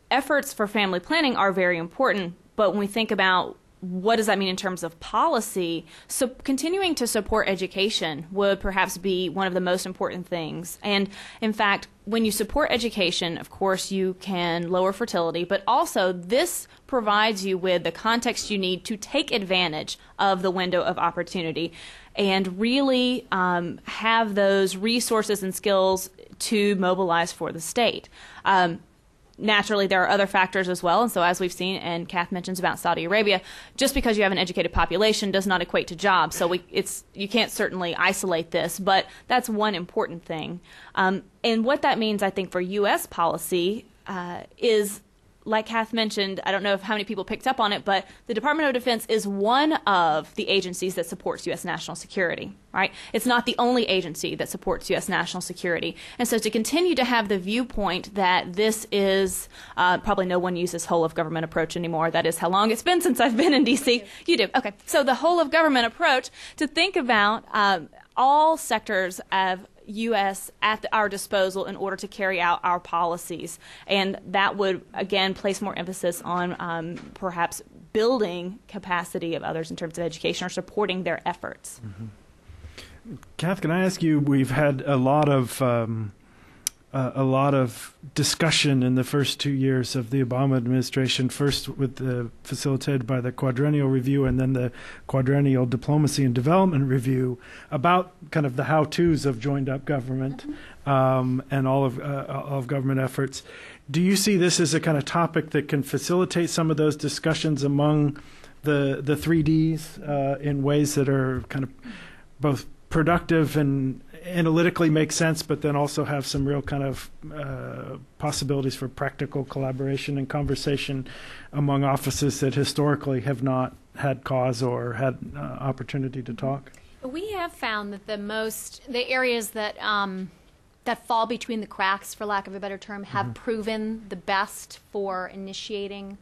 Speaker 2: efforts for family planning are very important, but when we think about what does that mean in terms of policy, so continuing to support education would perhaps be one of the most important things. And in fact, when you support education, of course, you can lower fertility, but also this provides you with the context you need to take advantage of the window of opportunity and really have those resources and skills to mobilize for the state. Naturally, there are other factors as well, and so as we've seen, and Kath mentions about Saudi Arabia, just because you have an educated population does not equate to jobs, so you can't certainly isolate this, but that's one important thing. And what that means, I think, for U.S. policy is, like Kath mentioned, I don't know how many people picked up on it, but the Department of Defense is one of the agencies that supports U.S. national security, right? It's not the only agency that supports U.S. national security. And so to continue to have the viewpoint that this is, probably no one uses whole of government approach anymore. That is how long it's been since I've been in D.C. You do. Okay. So the whole of government approach, to think about all sectors of U.S. at our disposal in order to carry out our policies. And that would, again, place more emphasis on perhaps building capacity of others in terms of education or supporting their efforts.
Speaker 1: Mm-hmm. Kath, can I ask you, we've had a lot of discussion in the first 2 years of the Obama administration, first facilitated by the Quadrennial Review and then the Quadrennial Diplomacy and Development Review, about kind of the how-tos of joined-up government and all of government efforts. Do you see this as a kind of topic that can facilitate some of those discussions among the 3Ds in ways that are kind of both productive and analytically make sense, but then also have some real kind of possibilities for practical collaboration and conversation among offices that historically have not had cause or had opportunity to talk?
Speaker 3: We have found that the areas that that fall between the cracks, for lack of a better term, have proven the best for initiating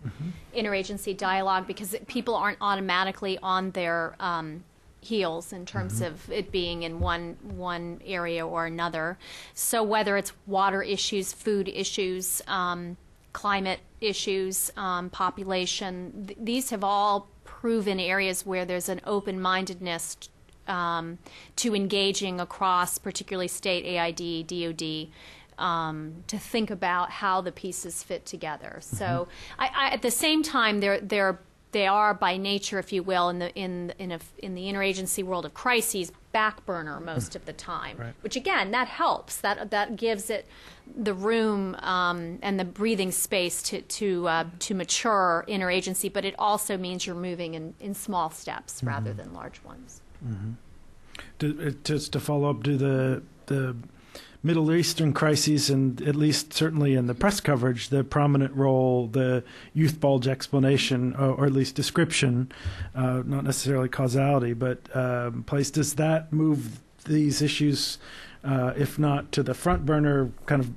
Speaker 3: interagency dialogue, because people aren't automatically on their heels in terms of it being in one area or another. So whether it's water issues, food issues, climate issues, population, these have all proven areas where there's an open-mindedness to engaging across, particularly state, AID, DOD, to think about how the pieces fit together. So at the same time, they are by nature, if you will, in the interagency world of crises, back burner most of the time. Right. Which again, that helps. That gives it the room and the breathing space to mature interagency. But it also means you're moving in small steps rather than large ones.
Speaker 1: Just to follow up, do the Middle Eastern crises, and at least certainly in the press coverage, the prominent role the youth bulge explanation, or at least description, not necessarily causality, but place, does that move these issues if not to the front burner, kind of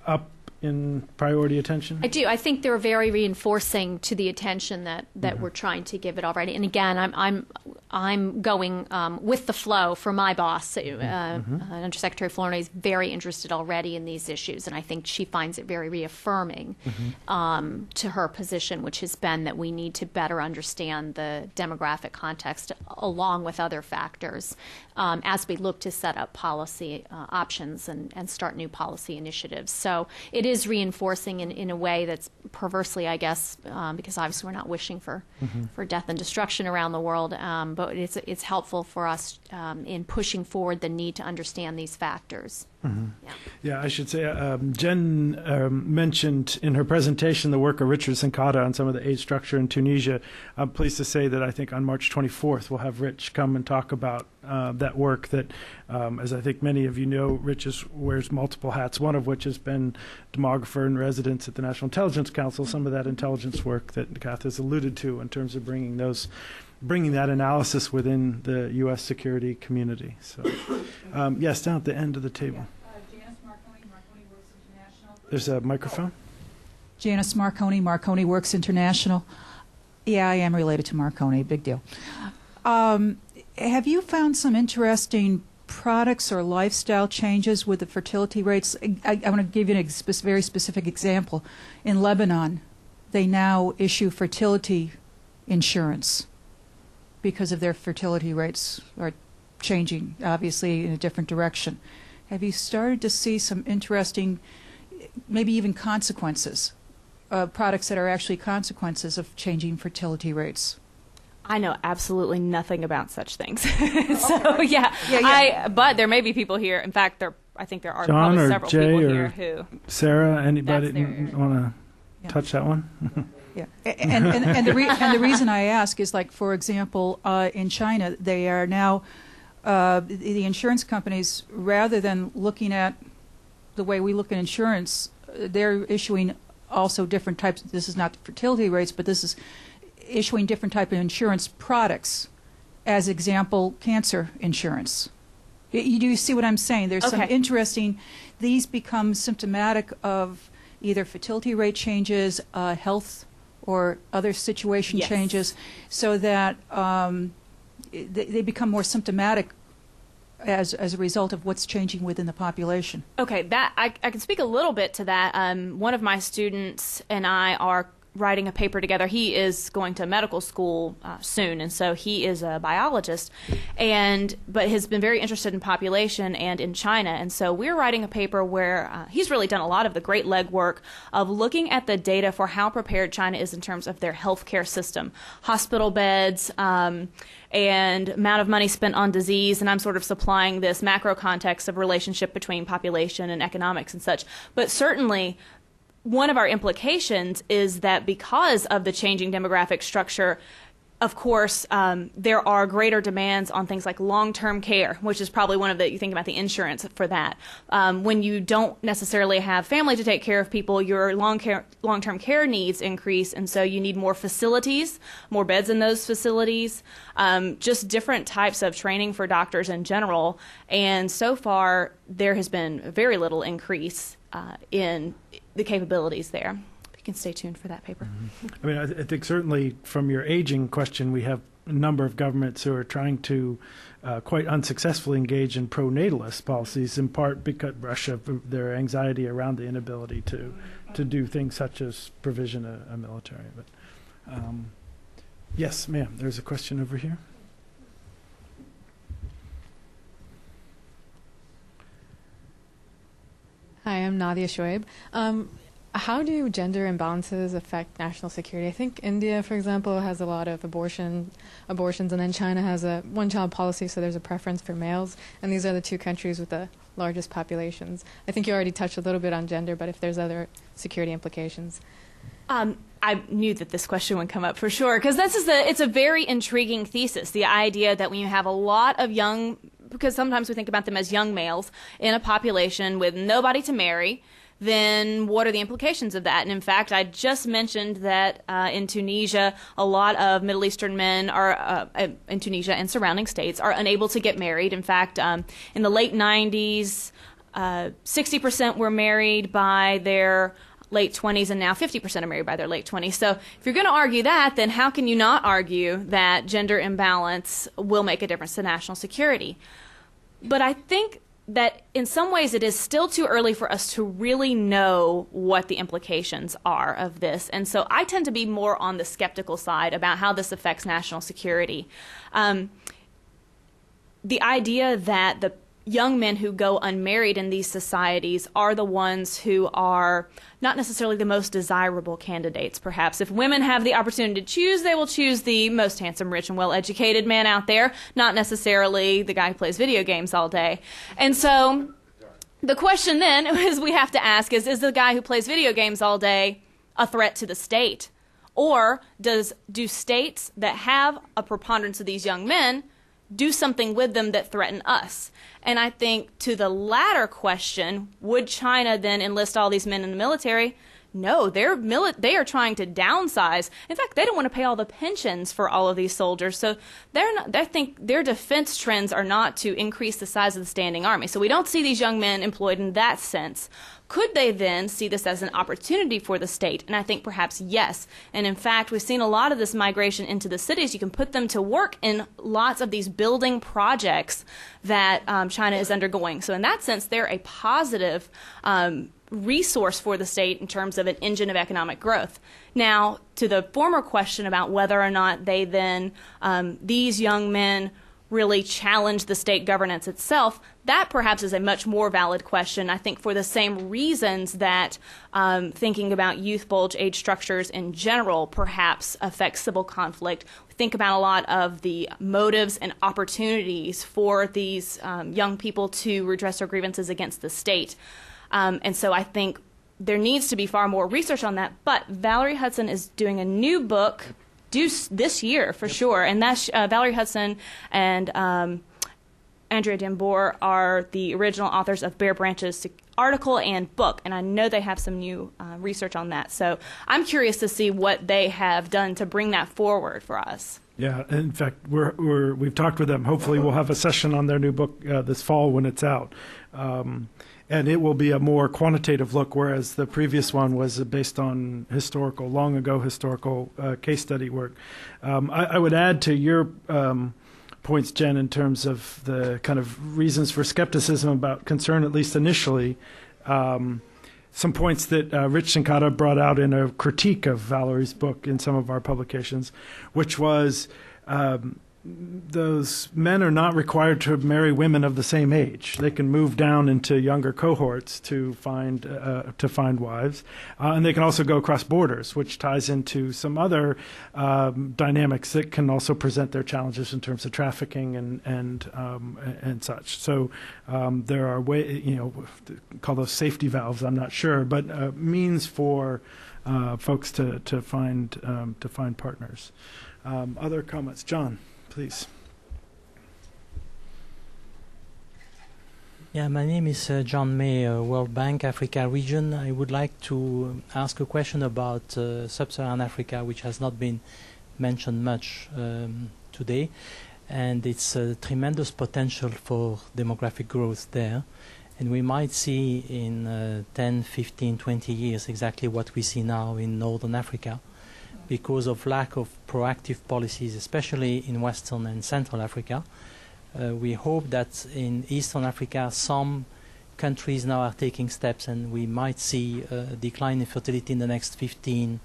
Speaker 1: up in priority attention?
Speaker 3: I do. I think they're very reinforcing to the attention that we're trying to give it already. And again, I'm going with the flow for my boss. Undersecretary Flournoy is very interested already in these issues, and I think she finds it very reaffirming to her position, which has been that we need to better understand the demographic context along with other factors as we look to set up policy options and start new policy initiatives. So it is reinforcing in a way that's perversely, I guess, because obviously we're not wishing for death and destruction around the world, but it's helpful for us in pushing forward the need to understand these factors.
Speaker 1: Yeah, I should say Jen mentioned in her presentation the work of Richard Sincata on some of the age structure in Tunisia. I'm pleased to say that I think on March 24th we'll have Rich come and talk about that work that, as I think many of you know, Rich wears multiple hats, one of which has been demographer in residence at the National Intelligence Council, some of that intelligence work that Kath has alluded to in terms of bringing that analysis within the U.S. security community. So, yes, down at the end of the table.
Speaker 7: Janice Marconi, Marconi Works International.
Speaker 1: There's a microphone.
Speaker 7: Janice Marconi, Marconi Works International. Yeah, I am related to Marconi. Big deal. Have you found some interesting products or lifestyle changes with the fertility rates? I want to give you a very specific example. In Lebanon, they now issue fertility insurance because of their fertility rates are changing, obviously, in a different direction. Have you started to see some interesting, maybe even consequences, products that are actually consequences of changing fertility rates?
Speaker 2: I know absolutely nothing about such things. So, yeah. But there may be people here. In fact, I think there are
Speaker 1: John
Speaker 2: probably
Speaker 1: or
Speaker 2: several
Speaker 1: Jay
Speaker 2: people
Speaker 1: or
Speaker 2: here who...
Speaker 1: Sarah, anybody
Speaker 2: That's
Speaker 1: want to touch that one?
Speaker 7: Yeah, and the reason I ask is, like, for example, in China, they are now the insurance companies, rather than looking at the way we look at insurance, they're issuing also different types. This is not the fertility rates, but this is issuing different type of insurance products. As example, cancer insurance. Do you see what I'm saying? There's some interesting. These become symptomatic of either fertility rate changes, health or other situation changes, so that they become more symptomatic as a result of what's changing within the population.
Speaker 2: Okay, I can speak a little bit to that. One of my students and I are writing a paper together. He is going to medical school soon, and so he is a biologist, but has been very interested in population and in China. And so we're writing a paper where he's really done a lot of the great legwork of looking at the data for how prepared China is in terms of their healthcare system, hospital beds, and amount of money spent on disease. And I'm sort of supplying this macro context of relationship between population and economics and such. But certainly, one of our implications is that because of the changing demographic structure, of course, there are greater demands on things like long-term care, which is probably one of you think about the insurance for that. When you don't necessarily have family to take care of people, your long-term care needs increase, and so you need more facilities, more beds in those facilities, just different types of training for doctors in general. And so far, there has been very little increase in the capabilities there. You can stay tuned for that paper.
Speaker 1: I mean, I think certainly from your aging question, we have a number of governments who are trying to quite unsuccessfully engage in pro-natalist policies, in part because Russia, their anxiety around the inability to do things such as provision a military. But yes, ma'am, there's a question over here.
Speaker 8: Hi, I'm Nadia Shoaib. How do gender imbalances affect national security? I think India, for example, has a lot of abortions, and then China has a one-child policy, so there's a preference for males, and these are the two countries with the largest populations. I think you already touched a little bit on gender, but if there's other security implications.
Speaker 2: I knew that this question would come up for sure, because it's a very intriguing thesis, the idea that when you have a lot of young, because sometimes we think about them as young males in a population with nobody to marry, then what are the implications of that? And in fact, I just mentioned that in Tunisia, a lot of Middle Eastern men are, in Tunisia and surrounding states, are unable to get married. In fact, in the late 90s, 60% were married by their late 20s, and now 50% are married by their late 20s. So if you're going to argue that, then how can you not argue that gender imbalance will make a difference to national security? But I think that in some ways it is still too early for us to really know what the implications are of this. And so I tend to be more on the skeptical side about how this affects national security. The idea that the young men who go unmarried in these societies are the ones who are not necessarily the most desirable candidates, perhaps. If women have the opportunity to choose, they will choose the most handsome, rich, and well-educated man out there, not necessarily the guy who plays video games all day. And so the question then is we have to ask is the guy who plays video games all day a threat to the state? Or do states that have a preponderance of these young men do something with them that threaten us? And I think to the latter question, would China then enlist all these men in the military? No, they are trying to downsize. In fact, they don't want to pay all the pensions for all of these soldiers. So I think their defense trends are not to increase the size of the standing army. So we don't see these young men employed in that sense. Could they then see this as an opportunity for the state? And I think perhaps yes. And in fact, we've seen a lot of this migration into the cities. You can put them to work in lots of these building projects that China is undergoing. So in that sense, they're a positive resource for the state in terms of an engine of economic growth. Now, to the former question about whether or not they then, these young men really challenge the state governance itself, that perhaps is a much more valid question, I think, for the same reasons that thinking about youth bulge age structures in general perhaps affects civil conflict. We think about a lot of the motives and opportunities for these young people to redress their grievances against the state. And so I think there needs to be far more research on that. But Valerie Hudson is doing a new book due this year for sure. And that's Valerie Hudson and Andrea Dembord are the original authors of Bare Branches article and book. And I know they have some new research on that. So I'm curious to see what they have done to bring that forward for us.
Speaker 1: Yeah, in fact, we've talked with them. Hopefully we'll have a session on their new book this fall when it's out. And it will be a more quantitative look, whereas the previous one was based on long ago historical case study work. I would add to your points, Jen, in terms of the kind of reasons for skepticism about concern, at least initially. Some points that Rich Sinkata brought out in a critique of Valerie's book in some of our publications, which was those men are not required to marry women of the same age. They can move down into younger cohorts to find wives, and they can also go across borders, which ties into some other dynamics that can also present their challenges in terms of trafficking and such. So there are call those safety valves. I'm not sure, but means for folks to find partners. Other comments, John? Please.
Speaker 9: Yeah, my name is John May, World Bank Africa region. I would like to ask a question about sub-Saharan Africa, which has not been mentioned much today, and it's a tremendous potential for demographic growth there. And we might see in 10, 15, 20 years exactly what we see now in Northern Africa, because of lack of proactive policies, especially in Western and Central Africa. We hope that in Eastern Africa, some countries now are taking steps, and we might see a decline in fertility in the next 15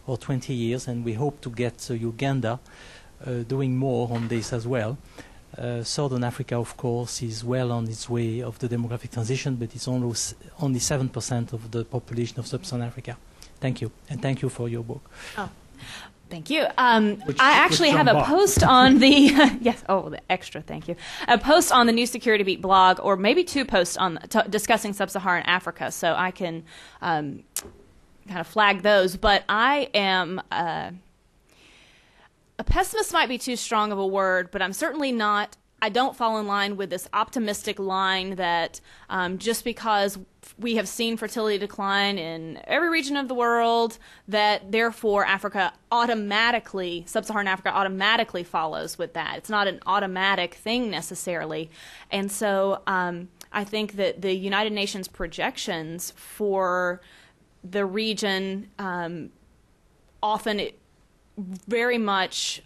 Speaker 9: or 20 years, and we hope to get Uganda doing more on this as well. Southern Africa, of course, is well on its way of the demographic transition, but it's only 7% of the population of Sub-Saharan Africa. Thank you, and thank you for your book.
Speaker 2: Oh. Thank you. I actually have a post on the yes. Oh, the extra. Thank you. A post on the New Security Beat blog, or maybe two posts on discussing Sub-Saharan Africa. So I can kind of flag those. But I am a pessimist. Might be too strong of a word, but I'm certainly not I don't fall in line with this optimistic line that just because we have seen fertility decline in every region of the world, that therefore Africa automatically, sub-Saharan Africa automatically follows with that. It's not an automatic thing necessarily. And so I think that the United Nations projections for the region often very much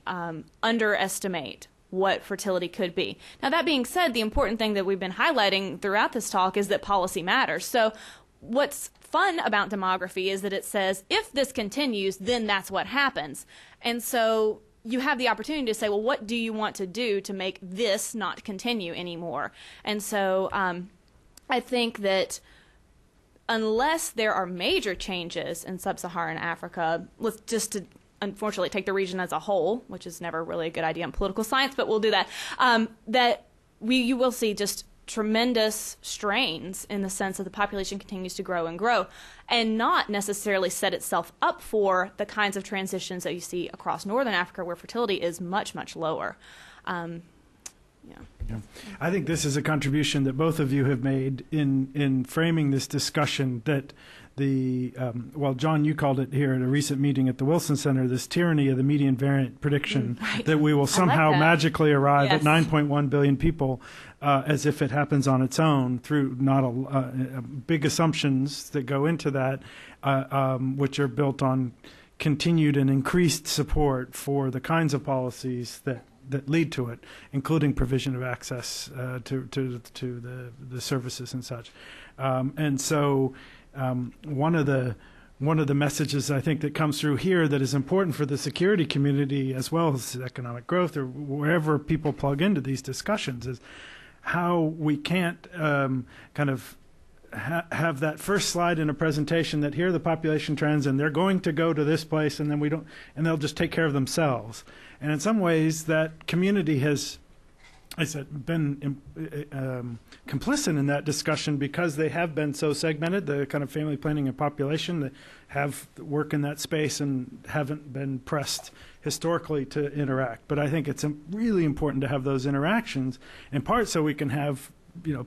Speaker 2: underestimate what fertility could be. Now, that being said, the important thing that we've been highlighting throughout this talk is that policy matters. So what's fun about demography is that it says, if this continues, then that's what happens. And so you have the opportunity to say, well, what do you want to do to make this not continue anymore? And so I think that unless there are major changes in sub-Saharan Africa, let's just to unfortunately take the region as a whole, which is never really a good idea in political science, but we'll do that, you will see just tremendous strains in the sense that the population continues to grow and grow and not necessarily set itself up for the kinds of transitions that you see across northern Africa where fertility is much, much lower.
Speaker 1: Yeah. I think this is a contribution that both of you have made in framing this discussion that well, John, you called it here at a recent meeting at the Wilson Center, this tyranny of the median variant prediction,
Speaker 2: right.
Speaker 1: that we will somehow magically arrive at 9.1 billion people as if it happens on its own through not big assumptions that go into that, which are built on continued and increased support for the kinds of policies that lead to it, including provision of access to the services and such. And so one of the messages I think that comes through here that is important for the security community as well as economic growth or wherever people plug into these discussions is how we can't kind of have that first slide in a presentation that here are the population trends and they're going to go to this place and then and they'll just take care of themselves. And in some ways that community has, I said, been complicit in that discussion because they have been so segmented, the kind of family planning and population that have work in that space and haven't been pressed historically to interact. But I think it's really important to have those interactions, in part so we can have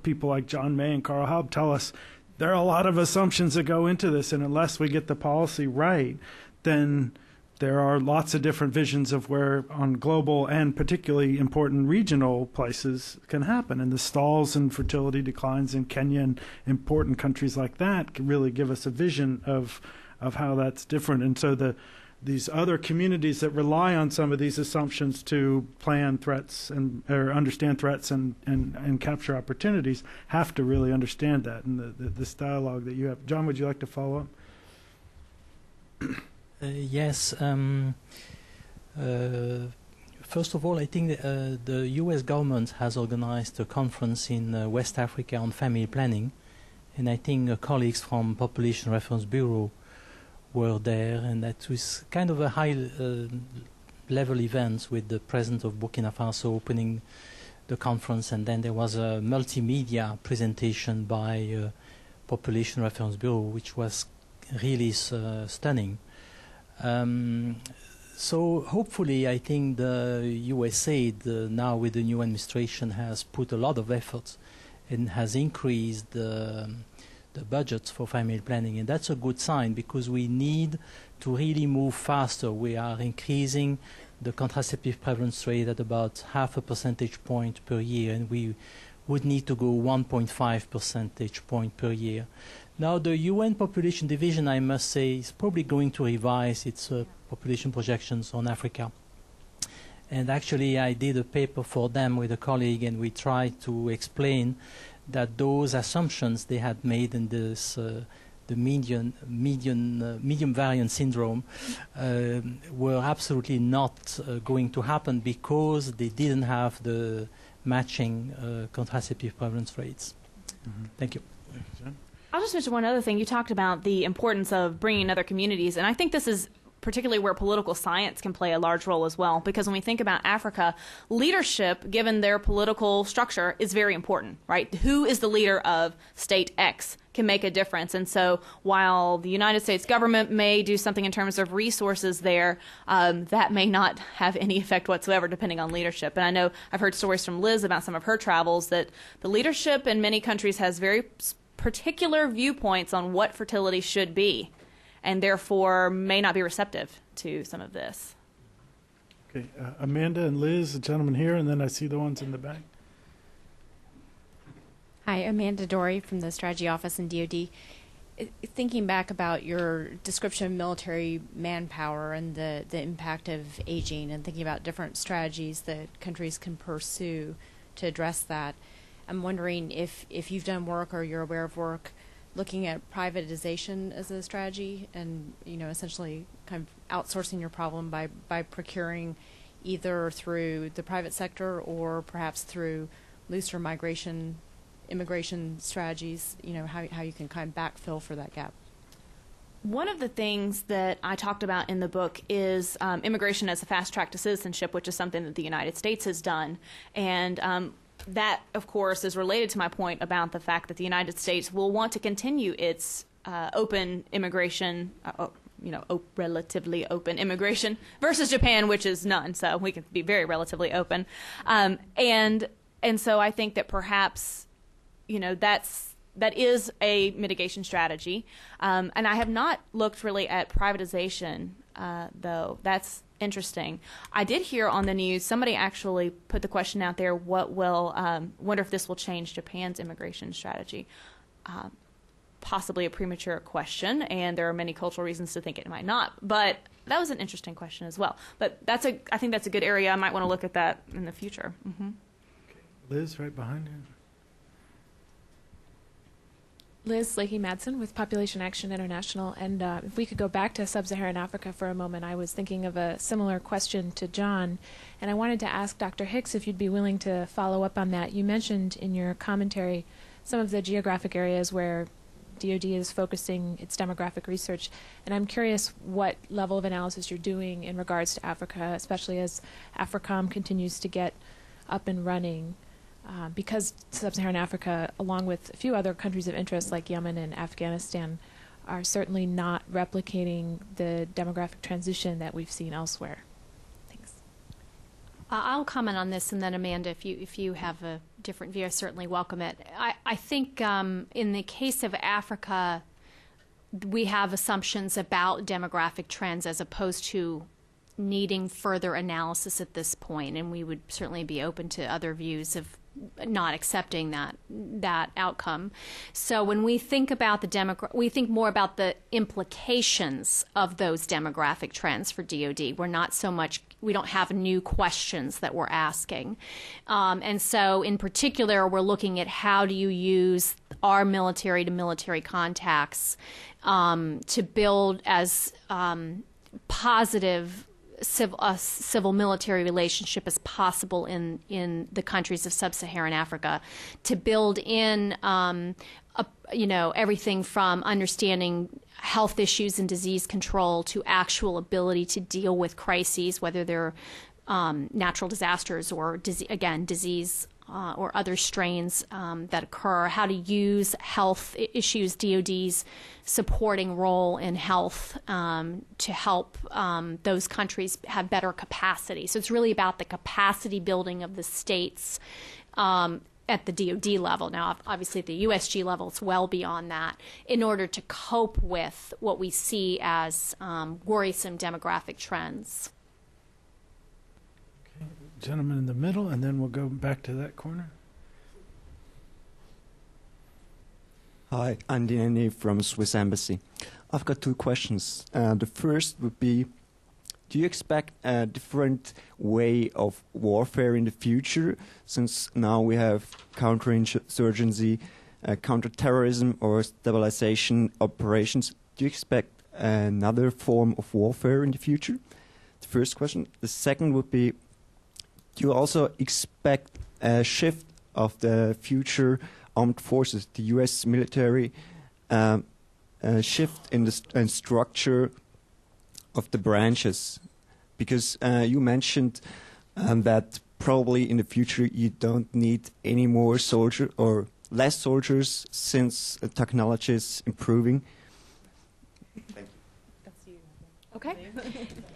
Speaker 1: people like John May and Carl Haub tell us there are a lot of assumptions that go into this, and unless we get the policy right, then there are lots of different visions of where on global and particularly important regional places can happen. And the stalls and fertility declines in Kenya and important countries like that can really give us a vision of how that's different. And so these other communities that rely on some of these assumptions to plan threats or understand threats and capture opportunities have to really understand that. And this dialogue that you have. John, would you like to follow up?
Speaker 9: Yes. First of all, I think the U.S. government has organized a conference in West Africa on family planning, and I think colleagues from Population Reference Bureau were there, and that was kind of a high-level event with the president of Burkina Faso opening the conference, and then there was a multimedia presentation by Population Reference Bureau, which was really stunning. So hopefully I think the USAID now with the new administration has put a lot of effort and has increased the budgets for family planning, and that's a good sign because we need to really move faster. We are increasing the contraceptive prevalence rate at about 0.5 percentage point per year, and we would need to go 1.5 percentage point per year. Now, the UN Population Division, I must say, is probably going to revise its population projections on Africa. And actually, I did a paper for them with a colleague, and we tried to explain that those assumptions they had made in this the medium variant syndrome were absolutely not going to happen because they didn't have the matching contraceptive prevalence rates. Mm-hmm. Thank you.
Speaker 2: I'll just mention one other thing. You talked about the importance of bringing other communities, and I think this is particularly where political science can play a large role as well, because when we think about Africa, leadership, given their political structure, is very important, right? Who is the leader of state X? can make a difference. And so while the United States government may do something in terms of resources there, that may not have any effect whatsoever depending on leadership. And I know I've heard stories from Liz about some of her travels that the leadership in many countries has very particular viewpoints on what fertility should be, and therefore may not be receptive to some of this.
Speaker 1: Okay, Amanda and Liz, the gentleman here, and then I see the ones in the back.
Speaker 10: Hi, Amanda Dory from the Strategy Office in DoD. Thinking back about your description of military manpower and the impact of aging, and thinking about different strategies that countries can pursue to address that, I'm wondering if you've done work or you're aware of work looking at privatization as a strategy, and essentially kind of outsourcing your problem by procuring either through the private sector or perhaps through looser immigration strategies, how you can kind of backfill for that gap.
Speaker 2: One of the things that I talked about in the book is immigration as a fast track to citizenship, which is something that the United States has done. And that, of course, is related to my point about the fact that the United States will want to continue its open immigration, relatively open immigration, versus Japan, which is none. So we can be very relatively open. And so I think that perhaps, that is a mitigation strategy. And I have not looked really at privatization, though. That's interesting. I did hear on the news, somebody actually put the question out there, wonder if this will change Japan's immigration strategy. Possibly a premature question, and there are many cultural reasons to think it might not. But that was an interesting question as well. But I think that's a good area. I might want to look at that in the future. Mm-hmm.
Speaker 1: Okay. Liz, right behind you.
Speaker 11: Liz Lakey-Madsen with Population Action International, and if we could go back to sub-Saharan Africa for a moment, I was thinking of a similar question to John, and I wanted to ask Dr. Hicks if you'd be willing to follow up on that. You mentioned in your commentary some of the geographic areas where DoD is focusing its demographic research, and I'm curious what level of analysis you're doing in regards to Africa, especially as AFRICOM continues to get up and running. Because sub-Saharan Africa, along with a few other countries of interest like Yemen and Afghanistan, are certainly not replicating the demographic transition that we've seen elsewhere. Thanks.
Speaker 3: I'll comment on this, and then Amanda, if you have a different view, I certainly welcome it. I think in the case of Africa, we have assumptions about demographic trends as opposed to needing further analysis at this point, and we would certainly be open to other views of not accepting that outcome. So when we think about we think more about the implications of those demographic trends for DoD. We don't have new questions that we're asking. And so in particular, we're looking at how do you use our military to military contacts to build as positive civil military relationship as possible in the countries of sub-Saharan Africa, to build in everything from understanding health issues and disease control to actual ability to deal with crises, whether they're natural disasters or disease or other strains that occur, how to use health issues, DoD's supporting role in health to help those countries have better capacity. So it's really about the capacity building of the states at the DoD level. Now, obviously at the USG level, it's well beyond that, in order to cope with what we see as worrisome demographic trends.
Speaker 1: Gentleman in the middle, and then we'll go back to that corner.
Speaker 12: Hi, Andy Nene from Swiss Embassy. I've got two questions. The first would be, do you expect a different way of warfare in the future, since now we have counterinsurgency, counterterrorism, or stabilization operations? Do you expect another form of warfare in the future? The first question. The second would be, do you also expect a shift of the future armed forces, the U.S. military, shift in the structure of the branches? Because you mentioned that probably in the future you don't need any more soldier, or less soldiers since technology is improving?
Speaker 3: Okay.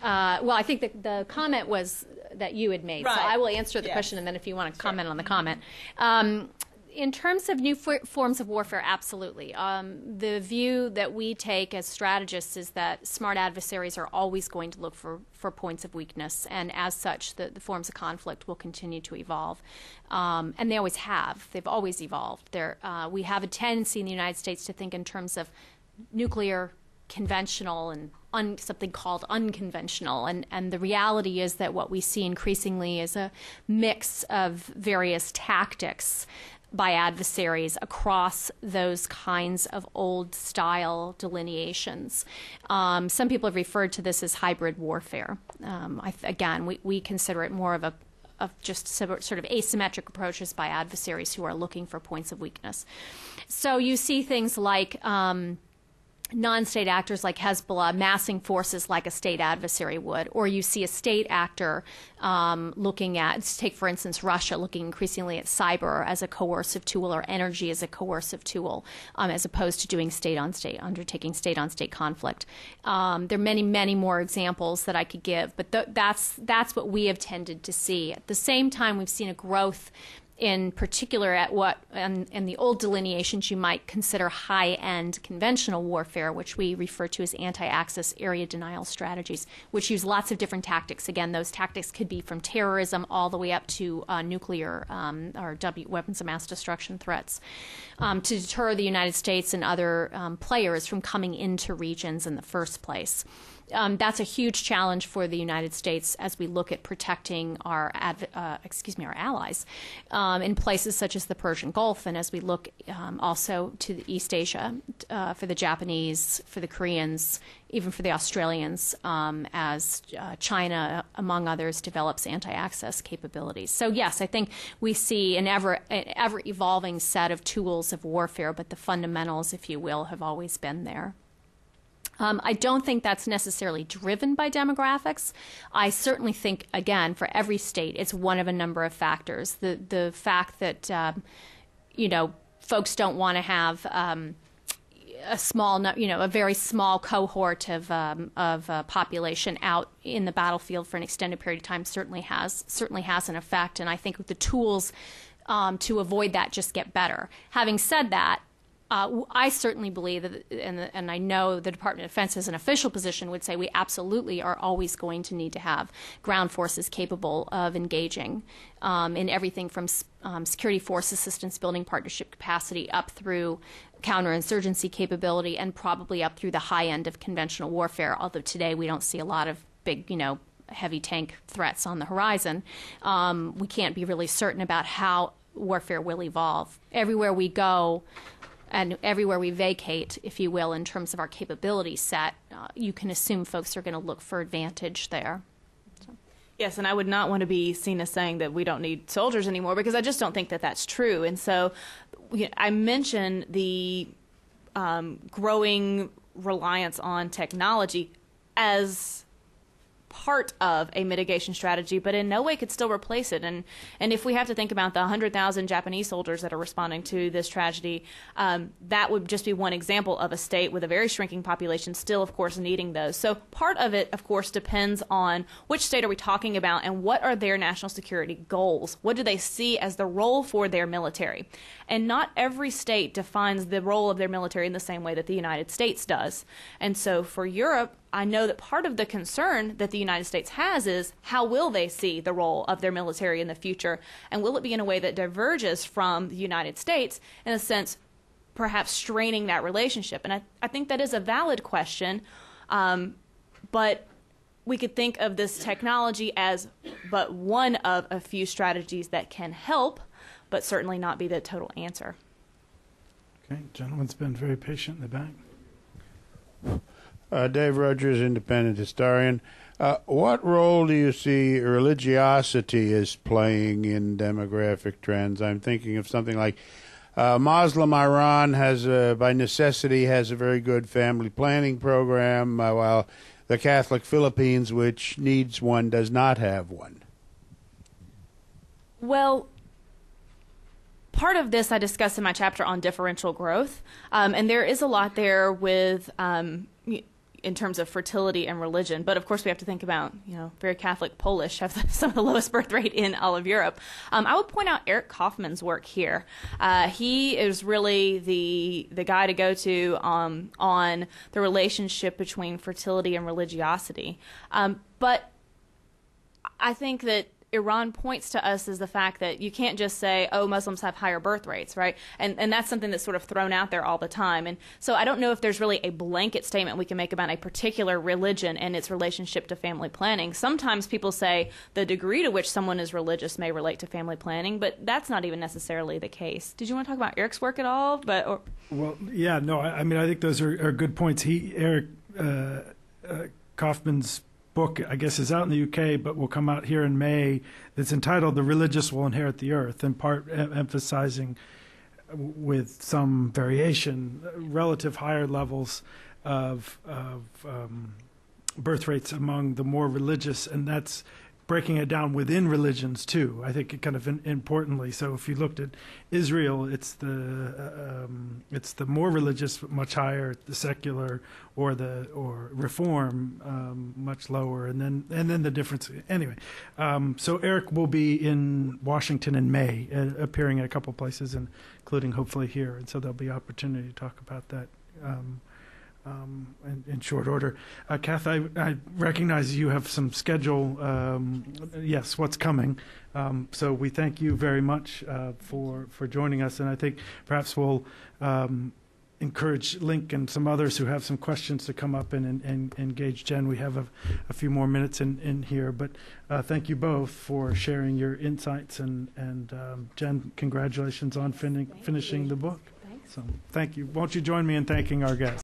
Speaker 3: Well, I think the comment was that you had made, so I will answer the question, and then if you want to comment on the comment. In terms of new forms of warfare, absolutely. The view that we take as strategists is that smart adversaries are always going to look for points of weakness, and as such, the forms of conflict will continue to evolve. And they always have. They've always evolved. We have a tendency in the United States to think in terms of nuclear, conventional, and something called unconventional. And the reality is that what we see increasingly is a mix of various tactics by adversaries across those kinds of old style delineations. Some people have referred to this as hybrid warfare. Again, we consider it more of just sort of asymmetric approaches by adversaries who are looking for points of weakness. So you see things like non-state actors like Hezbollah massing forces like a state adversary would, or you see a state actor looking at, take for instance Russia, looking increasingly at cyber as a coercive tool or energy as a coercive tool, as opposed to doing undertaking state-on-state conflict. There are many, many more examples that I could give, but that's what we have tended to see. At the same time, we've seen a growth in particular at what in the old delineations you might consider high-end conventional warfare, which we refer to as anti-axis area denial strategies, which use lots of different tactics. Again, those tactics could be from terrorism all the way up to nuclear or weapons of mass destruction threats, to deter the United States and other players from coming into regions in the first place. That's a huge challenge for the United States as we look at protecting our allies in places such as the Persian Gulf, and as we look also to East Asia for the Japanese, for the Koreans, even for the Australians, as China, among others, develops anti-access capabilities. So yes, I think we see an ever-evolving set of tools of warfare, but the fundamentals, if you will, have always been there. I don't think that's necessarily driven by demographics. I certainly think, again, for every state, it's one of a number of factors. The fact that, folks don't want to have a very small cohort of population out in the battlefield for an extended period of time certainly has an effect. And I think the tools to avoid that just get better. Having said that, I certainly believe that, and I know the Department of Defense as an official position would say we absolutely are always going to need to have ground forces capable of engaging in everything from security force assistance building partnership capacity up through counterinsurgency capability and probably up through the high end of conventional warfare, although today we don't see a lot of big, heavy tank threats on the horizon. We can't be really certain about how warfare will evolve. Everywhere we go, and everywhere we vacate, if you will, in terms of our capability set, you can assume folks are going to look for advantage there. So.
Speaker 2: Yes, and I would not want to be seen as saying that we don't need soldiers anymore, because I just don't think that that's true. And so I mentioned the growing reliance on technology as part of a mitigation strategy, but in no way could still replace it. And if we have to think about the 100,000 Japanese soldiers that are responding to this tragedy, that would just be one example of a state with a very shrinking population still, of course, needing those. So part of it, of course, depends on which state are we talking about and what are their national security goals. What do they see as the role for their military? And not every state defines the role of their military in the same way that the United States does. And so for Europe, I know that part of the concern that the United States has is how will they see the role of their military in the future, and will it be in a way that diverges from the United States, in a sense perhaps straining that relationship. And I think that is a valid question, but we could think of this technology as but one of a few strategies that can help, but certainly not be the total answer.
Speaker 1: Okay, gentleman's been very patient in the back.
Speaker 13: Dave Rogers, independent historian. What role do you see religiosity is playing in demographic trends? I'm thinking of something like Muslim Iran has, by necessity, has a very good family planning program, while the Catholic Philippines, which needs one, does not have one.
Speaker 2: Well, part of this I discuss in my chapter on differential growth, and there is a lot there with in terms of fertility and religion. But of course, we have to think about, very Catholic Polish have some of the lowest birth rate in all of Europe. I would point out Eric Kaufmann's work here. He is really the guy to go to on the relationship between fertility and religiosity. But I think that Iran points to us as the fact that you can't just say, oh, Muslims have higher birth rates, right? And that's something that's sort of thrown out there all the time. And so I don't know if there's really a blanket statement we can make about a particular religion and its relationship to family planning. Sometimes people say the degree to which someone is religious may relate to family planning, but that's not even necessarily the case. Did you want to talk about Eric's work at all?
Speaker 1: Well, yeah, no, I mean, I think those are good points. Eric Kaufmann's book, I guess, is out in the UK, but will come out here in May. It's entitled "The Religious Will Inherit the Earth," in part emphasizing, with some variation, relative higher levels of birth rates among the more religious, and that's breaking it down within religions too. I think it kind of importantly. So if you looked at Israel, it's the more religious, much higher, the secular or Reform much lower, and then the difference. Anyway, so Eric will be in Washington in May, appearing at a couple places, including hopefully here, and so there'll be opportunity to talk about that. In short order. Kath, I recognize you have some schedule, yes, what's coming. So we thank you very much for joining us, and I think perhaps we'll encourage Link and some others who have some questions to come up and engage Jen. We have a few more minutes in here, but thank you both for sharing your insights, and Jen, congratulations on finishing the book.
Speaker 2: Thanks.
Speaker 1: So thank you. Won't you join me in thanking our guests?